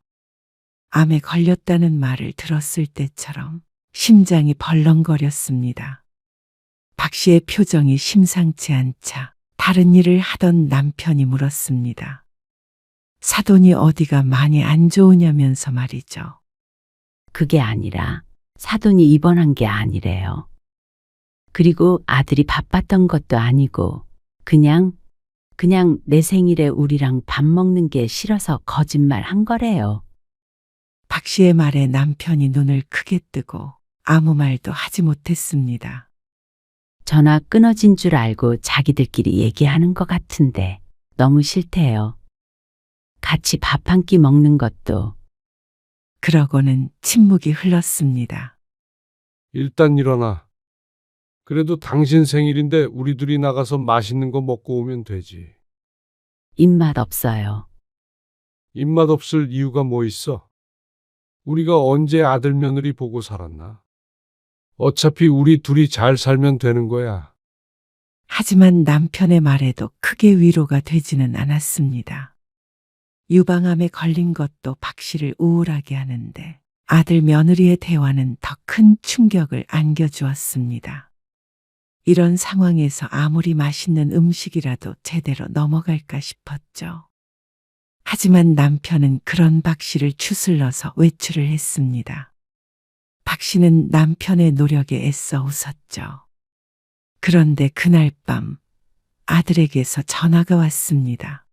암에 걸렸다는 말을 들었을 때처럼 심장이 벌렁거렸습니다. 박 씨의 표정이 심상치 않자 다른 일을 하던 남편이 물었습니다. 사돈이 어디가 많이 안 좋으냐면서 말이죠. 그게 아니라 사돈이 입원한 게 아니래요. 그리고 아들이 바빴던 것도 아니고 그냥 내 생일에 우리랑 밥 먹는 게 싫어서 거짓말 한 거래요. 박 씨의 말에 남편이 눈을 크게 뜨고 아무 말도 하지 못했습니다. 전화 끊어진 줄 알고 자기들끼리 얘기하는 것 같은데 너무 싫대요. 같이 밥 한 끼 먹는 것도. 그러고는 침묵이 흘렀습니다. 일단 일어나. 그래도 당신 생일인데 우리 둘이 나가서 맛있는 거 먹고 오면 되지. 입맛 없어요. 입맛 없을 이유가 뭐 있어? 우리가 언제 아들 며느리 보고 살았나? 어차피 우리 둘이 잘 살면 되는 거야. 하지만 남편의 말에도 크게 위로가 되지는 않았습니다. 유방암에 걸린 것도 박 씨를 우울하게 하는데 아들 며느리의 대화는 더 큰 충격을 안겨주었습니다. 이런 상황에서 아무리 맛있는 음식이라도 제대로 넘어갈까 싶었죠. 하지만 남편은 그런 박 씨를 추슬러서 외출을 했습니다. 박 씨는 남편의 노력에 애써 웃었죠. 그런데 그날 밤 아들에게서 전화가 왔습니다.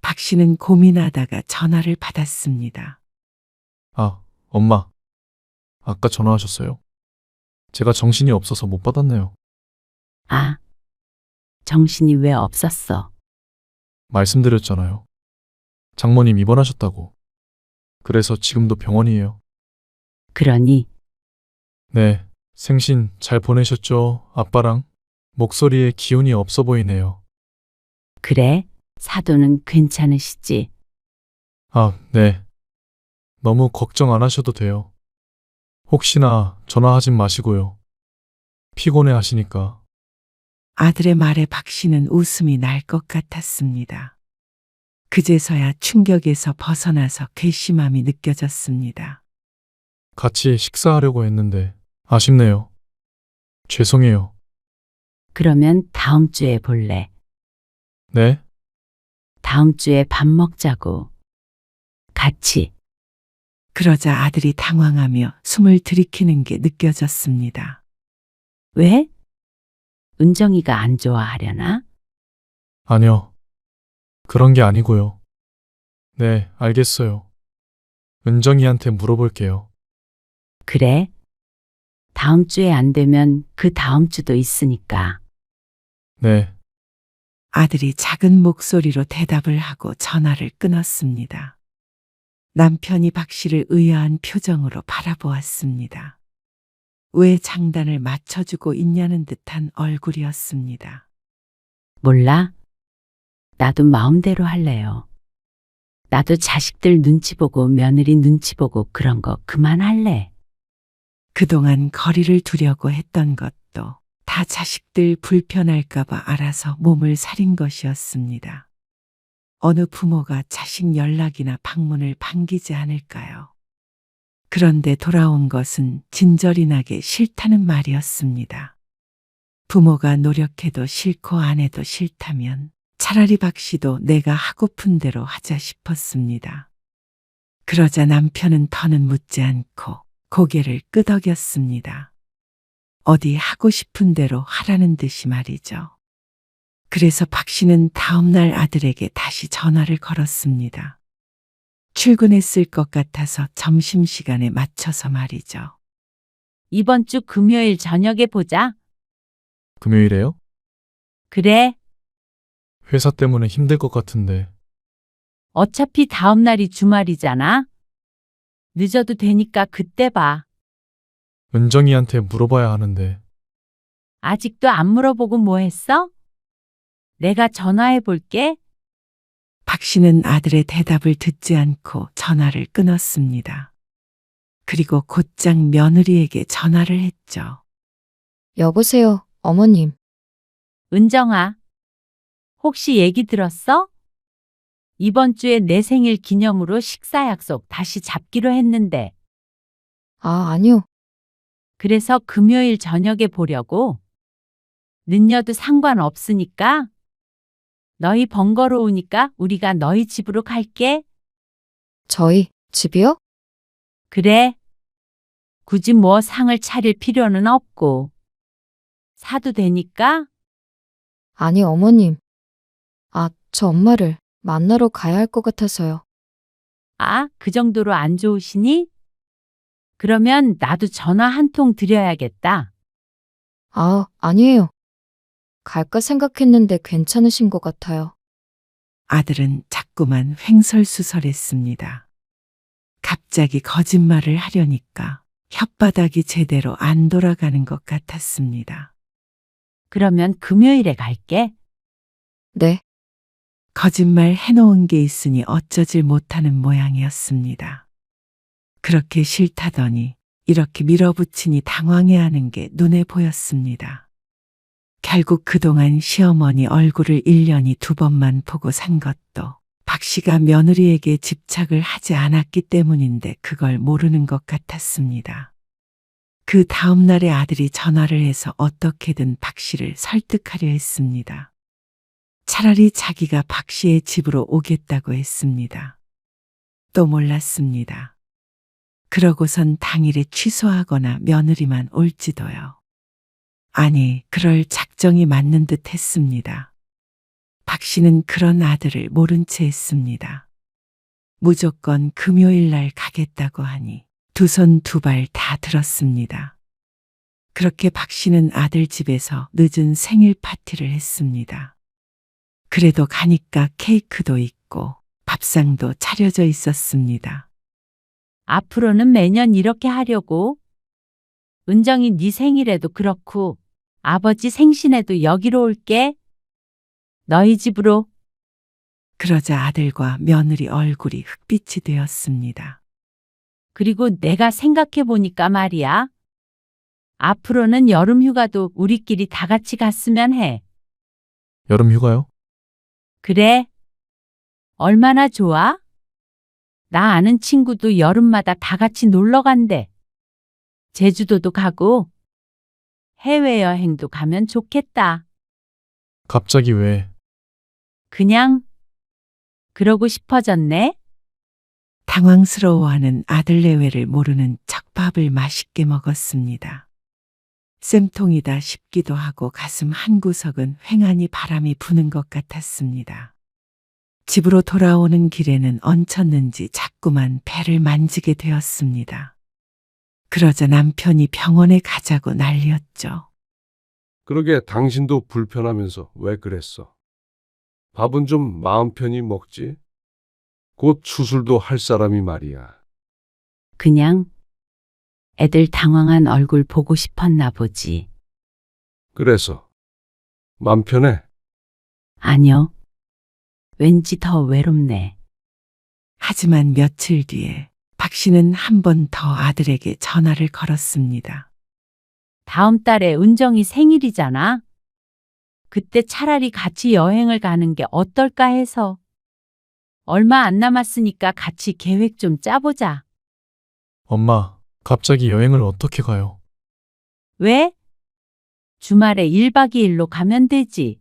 박 씨는 고민하다가 전화를 받았습니다. 아, 엄마. 아까 전화하셨어요? 제가 정신이 없어서 못 받았네요. 아, 정신이 왜 없었어? 말씀드렸잖아요. 장모님 입원하셨다고. 그래서 지금도 병원이에요. 그러니 네, 생신 잘 보내셨죠, 아빠랑? 목소리에 기운이 없어 보이네요. 그래? 사도는 괜찮으시지? 아, 네. 너무 걱정 안 하셔도 돼요. 혹시나 전화하진 마시고요. 피곤해 하시니까. 아들의 말에 박 씨는 웃음이 날 것 같았습니다. 그제서야 충격에서 벗어나서 괘씸함이 느껴졌습니다. 같이 식사하려고 했는데 아쉽네요. 죄송해요. 그러면 다음 주에 볼래? 네? 다음 주에 밥 먹자고. 같이. 그러자 아들이 당황하며 숨을 들이키는 게 느껴졌습니다. 왜? 은정이가 안 좋아하려나? 아니요. 그런 게 아니고요. 네, 알겠어요. 은정이한테 물어볼게요. 그래? 다음 주에 안 되면 그 다음 주도 있으니까. 네. 아들이 작은 목소리로 대답을 하고 전화를 끊었습니다. 남편이 박 씨를 의아한 표정으로 바라보았습니다. 왜 장단을 맞춰주고 있냐는 듯한 얼굴이었습니다. 몰라? 나도 마음대로 할래요. 나도 자식들 눈치 보고 며느리 눈치 보고 그런 거 그만할래. 그동안 거리를 두려고 했던 것도 다 자식들 불편할까봐 알아서 몸을 사린 것이었습니다. 어느 부모가 자식 연락이나 방문을 반기지 않을까요? 그런데 돌아온 것은 진절이 나게 싫다는 말이었습니다. 부모가 노력해도 싫고 안 해도 싫다면 차라리 박 씨도 내가 하고픈 대로 하자 싶었습니다. 그러자 남편은 더는 묻지 않고 고개를 끄덕였습니다. 어디 하고 싶은 대로 하라는 듯이 말이죠. 그래서 박 씨는 다음날 아들에게 다시 전화를 걸었습니다. 출근했을 것 같아서 점심시간에 맞춰서 말이죠. 이번 주 금요일 저녁에 보자. 금요일에요? 그래. 회사 때문에 힘들 것 같은데. 어차피 다음 날이 주말이잖아. 늦어도 되니까 그때 봐. 은정이한테 물어봐야 하는데. 아직도 안 물어보고 뭐 했어? 내가 전화해 볼게. 박 씨는 아들의 대답을 듣지 않고 전화를 끊었습니다. 그리고 곧장 며느리에게 전화를 했죠. 여보세요, 어머님. 은정아, 혹시 얘기 들었어? 이번 주에 내 생일 기념으로 식사 약속 다시 잡기로 했는데. 아, 아니요. 그래서 금요일 저녁에 보려고. 늦녀도 상관없으니까. 너희 번거로우니까 우리가 너희 집으로 갈게. 저희 집이요? 그래. 굳이 뭐 상을 차릴 필요는 없고. 사도 되니까. 아니, 어머님. 아, 저 엄마를 만나러 가야 할 것 같아서요. 아, 그 정도로 안 좋으시니? 그러면 나도 전화 한 통 드려야겠다. 아, 아니에요. 갈까 생각했는데 괜찮으신 것 같아요. 아들은 자꾸만 횡설수설했습니다. 갑자기 거짓말을 하려니까 혓바닥이 제대로 안 돌아가는 것 같았습니다. 그러면 금요일에 갈게. 네. 거짓말 해놓은 게 있으니 어쩌질 못하는 모양이었습니다. 그렇게 싫다더니 이렇게 밀어붙이니 당황해하는 게 눈에 보였습니다. 결국 그동안 시어머니 얼굴을 1년이 2번만 보고 산 것도 박 씨가 며느리에게 집착을 하지 않았기 때문인데 그걸 모르는 것 같았습니다. 그 다음 날에 아들이 전화를 해서 어떻게든 박 씨를 설득하려 했습니다. 차라리 자기가 박 씨의 집으로 오겠다고 했습니다. 또 몰랐습니다. 그러고선 당일에 취소하거나 며느리만 올지도요. 아니, 그럴 작정이 맞는 듯 했습니다. 박 씨는 그런 아들을 모른 채 했습니다. 무조건 금요일 날 가겠다고 하니 두 손 두 발 다 들었습니다. 그렇게 박 씨는 아들 집에서 늦은 생일 파티를 했습니다. 그래도 가니까 케이크도 있고 밥상도 차려져 있었습니다. 앞으로는 매년 이렇게 하려고. 은정이 네 생일에도 그렇고 아버지 생신에도 여기로 올게. 너희 집으로. 그러자 아들과 며느리 얼굴이 흑빛이 되었습니다. 그리고 내가 생각해 보니까 말이야. 앞으로는 여름 휴가도 우리끼리 다 같이 갔으면 해. 여름 휴가요? 그래. 얼마나 좋아? 나 아는 친구도 여름마다 다 같이 놀러 간대. 제주도도 가고 해외여행도 가면 좋겠다. 갑자기 왜? 그냥 그러고 싶어졌네. 당황스러워하는 아들 내외를 모르는 척 밥을 맛있게 먹었습니다. 쌤통이다 싶기도 하고 가슴 한구석은 휑하니 바람이 부는 것 같았습니다. 집으로 돌아오는 길에는 얹혔는지 자꾸만 배를 만지게 되었습니다. 그러자 남편이 병원에 가자고 난리였죠. 그러게 당신도 불편하면서 왜 그랬어? 밥은 좀 마음 편히 먹지? 곧 수술도 할 사람이 말이야. 그냥 애들 당황한 얼굴 보고 싶었나 보지. 그래서 맘 편해? 아니요. 왠지 더 외롭네. 하지만 며칠 뒤에 박 씨는 한 번 더 아들에게 전화를 걸었습니다. 다음 달에 은정이 생일이잖아. 그때 차라리 같이 여행을 가는 게 어떨까 해서. 얼마 안 남았으니까 같이 계획 좀 짜보자. 엄마, 갑자기 여행을 어떻게 가요? 왜? 주말에 1박 2일로 가면 되지.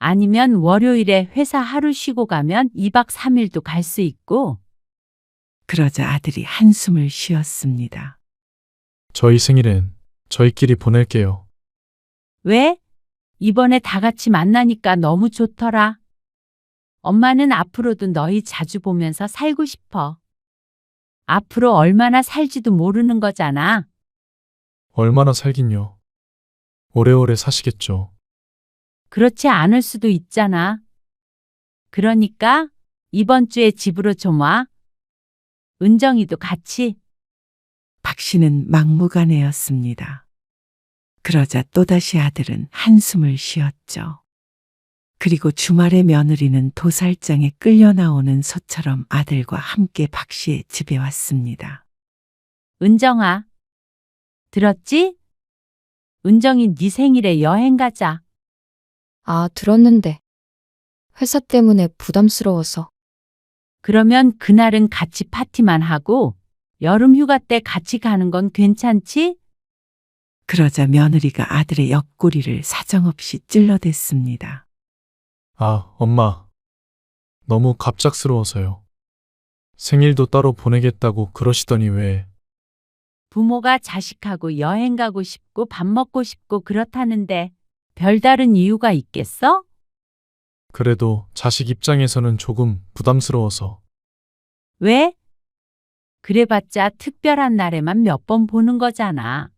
아니면 월요일에 회사 하루 쉬고 가면 2박 3일도 갈 수 있고. 그러자 아들이 한숨을 쉬었습니다. 저희 생일엔 저희끼리 보낼게요. 왜? 이번에 다 같이 만나니까 너무 좋더라. 엄마는 앞으로도 너희 자주 보면서 살고 싶어. 앞으로 얼마나 살지도 모르는 거잖아. 얼마나 살긴요. 오래오래 사시겠죠. 그렇지 않을 수도 있잖아. 그러니까 이번 주에 집으로 좀 와. 은정이도 같이. 박 씨는 막무가내였습니다. 그러자 또다시 아들은 한숨을 쉬었죠. 그리고 주말에 며느리는 도살장에 끌려 나오는 소처럼 아들과 함께 박 씨의 집에 왔습니다. 은정아. 들었지? 은정이 네 생일에 여행 가자. 아, 들었는데. 회사 때문에 부담스러워서. 그러면 그날은 같이 파티만 하고 여름 휴가 때 같이 가는 건 괜찮지? 그러자 며느리가 아들의 옆구리를 사정없이 찔러댔습니다. 아, 엄마. 너무 갑작스러워서요. 생일도 따로 보내겠다고 그러시더니 왜? 부모가 자식하고 여행 가고 싶고 밥 먹고 싶고 그렇다는데 별다른 이유가 있겠어? 그래도 자식 입장에서는 조금 부담스러워서. 왜? 그래봤자 특별한 날에만 몇 번 보는 거잖아.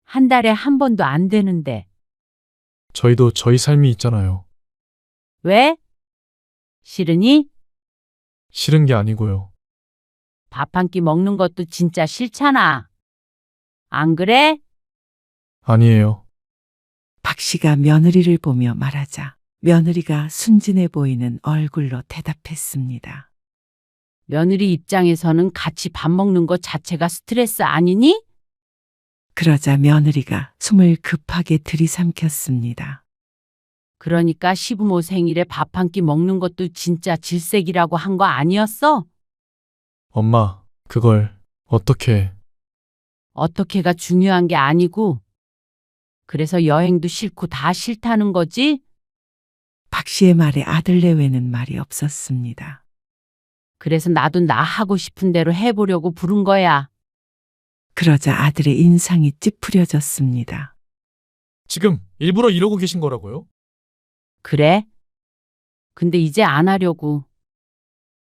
한 달에 한 번도 안 되는데. 저희도 저희 삶이 있잖아요. 왜? 싫으니? 싫은 게 아니고요. 밥 한 끼 먹는 것도 진짜 싫잖아. 안 그래? 아니에요. 박 씨가 며느리를 보며 말하자 며느리가 순진해 보이는 얼굴로 대답했습니다. 며느리 입장에서는 같이 밥 먹는 것 자체가 스트레스 아니니? 그러자 며느리가 숨을 급하게 들이삼켰습니다. 그러니까 시부모 생일에 밥 한 끼 먹는 것도 진짜 질색이라고 한 거 아니었어? 엄마, 그걸 어떻게... 어떻게가 중요한 게 아니고 그래서 여행도 싫고 다 싫다는 거지? 박 씨의 말에 아들 내외는 말이 없었습니다. 그래서 나도 나 하고 싶은 대로 해보려고 부른 거야. 그러자 아들의 인상이 찌푸려졌습니다. 지금 일부러 이러고 계신 거라고요? 그래? 근데 이제 안 하려고.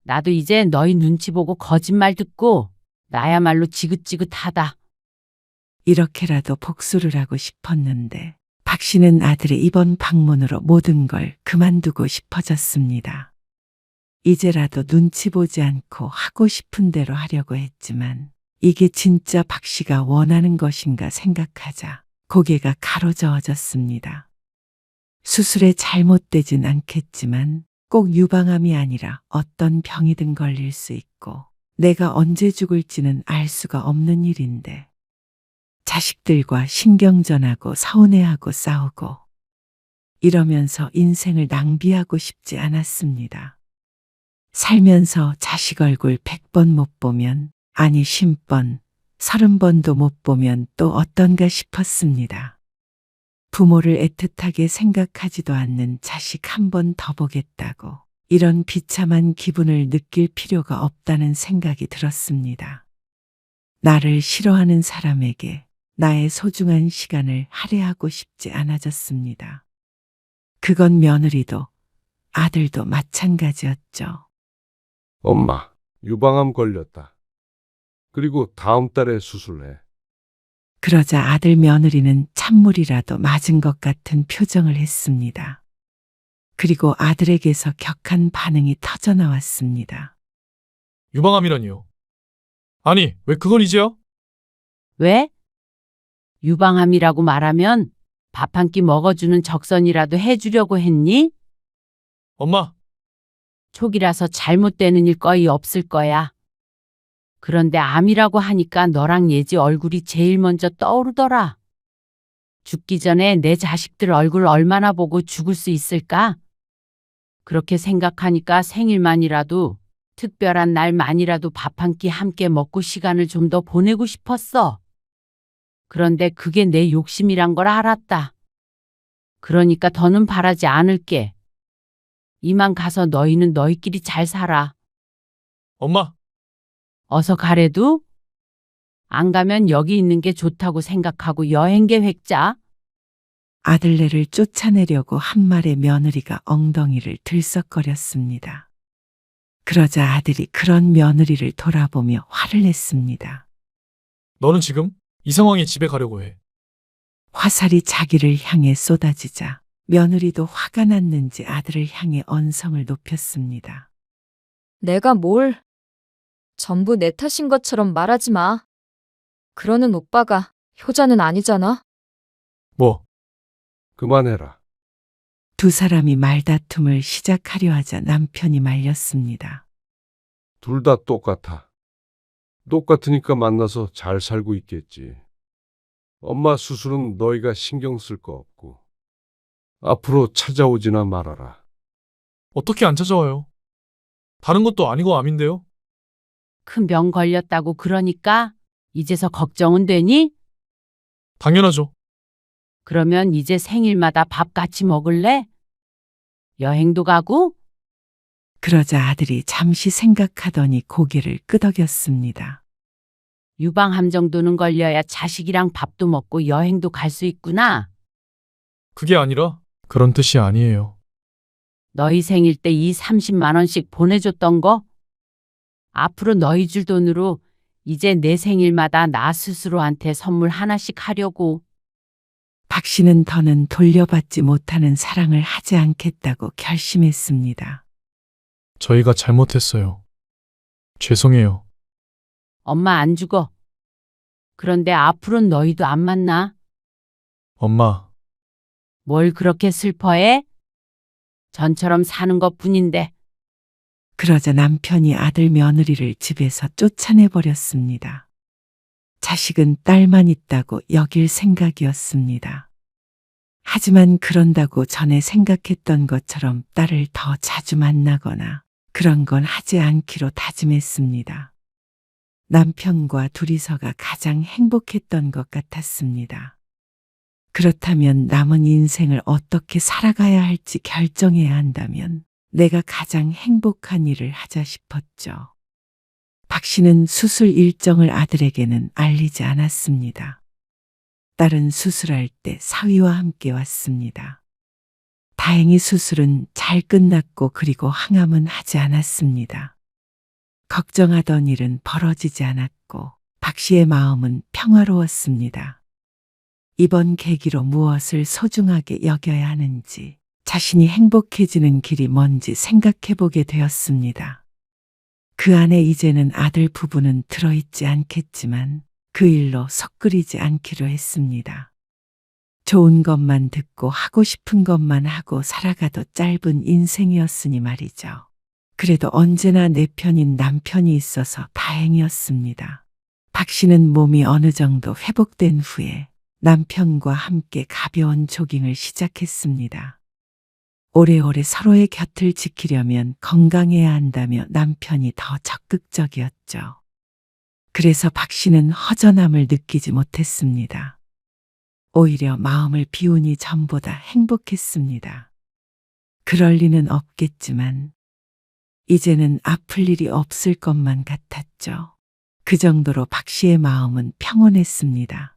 나도 이제 너희 눈치 보고 거짓말 듣고 나야말로 지긋지긋하다. 이렇게라도 복수를 하고 싶었는데 박 씨는 아들의 이번 방문으로 모든 걸 그만두고 싶어졌습니다. 이제라도 눈치 보지 않고 하고 싶은 대로 하려고 했지만 이게 진짜 박 씨가 원하는 것인가 생각하자 고개가 가로저어졌습니다. 수술에 잘못되진 않겠지만 꼭 유방암이 아니라 어떤 병이든 걸릴 수 있고 내가 언제 죽을지는 알 수가 없는 일인데 자식들과 신경전하고 서운해하고 싸우고 이러면서 인생을 낭비하고 싶지 않았습니다. 살면서 자식 얼굴 100번 못 보면, 아니 50번, 30번도 못 보면 또 어떤가 싶었습니다. 부모를 애틋하게 생각하지도 않는 자식 한 번 더 보겠다고 이런 비참한 기분을 느낄 필요가 없다는 생각이 들었습니다. 나를 싫어하는 사람에게 나의 소중한 시간을 할애하고 싶지 않아졌습니다. 그건 며느리도 아들도 마찬가지였죠. 엄마, 유방암 걸렸다. 그리고 다음 달에 수술해. 그러자 아들 며느리는 찬물이라도 맞은 것 같은 표정을 했습니다. 그리고 아들에게서 격한 반응이 터져나왔습니다. 유방암이라니요. 아니, 왜 그건 이제야? 왜? 유방암이라고 말하면 밥 한 끼 먹어주는 적선이라도 해주려고 했니? 엄마, 촉이라서 잘못되는 일 거의 없을 거야. 그런데 암이라고 하니까 너랑 예지 얼굴이 제일 먼저 떠오르더라. 죽기 전에 내 자식들 얼굴 얼마나 보고 죽을 수 있을까? 그렇게 생각하니까 생일만이라도 특별한 날만이라도 밥 한 끼 함께 먹고 시간을 좀 더 보내고 싶었어. 그런데 그게 내 욕심이란 걸 알았다. 그러니까 더는 바라지 않을게. 이만 가서 너희는 너희끼리 잘 살아. 엄마, 어서 가래도? 안 가면 여기 있는 게 좋다고 생각하고 여행 계획 짜. 아들네를 쫓아내려고 한 말의 며느리가 엉덩이를 들썩거렸습니다. 그러자 아들이 그런 며느리를 돌아보며 화를 냈습니다. 너는 지금 이 상황에 집에 가려고 해. 화살이 자기를 향해 쏟아지자 며느리도 화가 났는지 아들을 향해 언성을 높였습니다. 내가 뭘? 전부 내 탓인 것처럼 말하지 마. 그러는 오빠가 효자는 아니잖아. 뭐? 그만해라. 두 사람이 말다툼을 시작하려 하자 남편이 말렸습니다. 둘 다 똑같아. 똑같으니까 만나서 잘 살고 있겠지. 엄마 수술은 너희가 신경 쓸 거 없고 앞으로 찾아오지나 말아라. 어떻게 안 찾아와요? 다른 것도 아니고 암인데요? 큰 병 걸렸다고 그러니까 이제서 걱정은 되니? 당연하죠. 그러면 이제 생일마다 밥 같이 먹을래? 여행도 가고? 그러자 아들이 잠시 생각하더니 고개를 끄덕였습니다. 유방암 정도는 걸려야 자식이랑 밥도 먹고 여행도 갈 수 있구나. 그게 아니라 그런 뜻이 아니에요. 너희 생일 때 이 30만 원씩 보내줬던 거? 앞으로 너희 줄 돈으로 이제 내 생일마다 나 스스로한테 선물 하나씩 하려고. 박 씨는 더는 돌려받지 못하는 사랑을 하지 않겠다고 결심했습니다. 저희가 잘못했어요. 죄송해요. 엄마 안 죽어. 그런데 앞으로는 너희도 안 만나. 엄마, 뭘 그렇게 슬퍼해? 전처럼 사는 것뿐인데. 그러자 남편이 아들 며느리를 집에서 쫓아내버렸습니다. 자식은 딸만 있다고 여길 생각이었습니다. 하지만 그런다고 전에 생각했던 것처럼 딸을 더 자주 만나거나 그런 건 하지 않기로 다짐했습니다. 남편과 둘이서가 가장 행복했던 것 같았습니다. 그렇다면 남은 인생을 어떻게 살아가야 할지 결정해야 한다면 내가 가장 행복한 일을 하자 싶었죠. 박 씨는 수술 일정을 아들에게는 알리지 않았습니다. 딸은 수술할 때 사위와 함께 왔습니다. 다행히 수술은 잘 끝났고 그리고 항암은 하지 않았습니다. 걱정하던 일은 벌어지지 않았고 박 씨의 마음은 평화로웠습니다. 이번 계기로 무엇을 소중하게 여겨야 하는지, 자신이 행복해지는 길이 뭔지 생각해 보게 되었습니다. 그 안에 이제는 아들 부부는 들어있지 않겠지만 그 일로 섣끓이지 않기로 했습니다. 좋은 것만 듣고 하고 싶은 것만 하고 살아가도 짧은 인생이었으니 말이죠. 그래도 언제나 내 편인 남편이 있어서 다행이었습니다. 박 씨는 몸이 어느 정도 회복된 후에 남편과 함께 가벼운 조깅을 시작했습니다. 오래오래 서로의 곁을 지키려면 건강해야 한다며 남편이 더 적극적이었죠. 그래서 박 씨는 허전함을 느끼지 못했습니다. 오히려 마음을 비우니 전보다 행복했습니다. 그럴 리는 없겠지만 이제는 아플 일이 없을 것만 같았죠. 그 정도로 박 씨의 마음은 평온했습니다.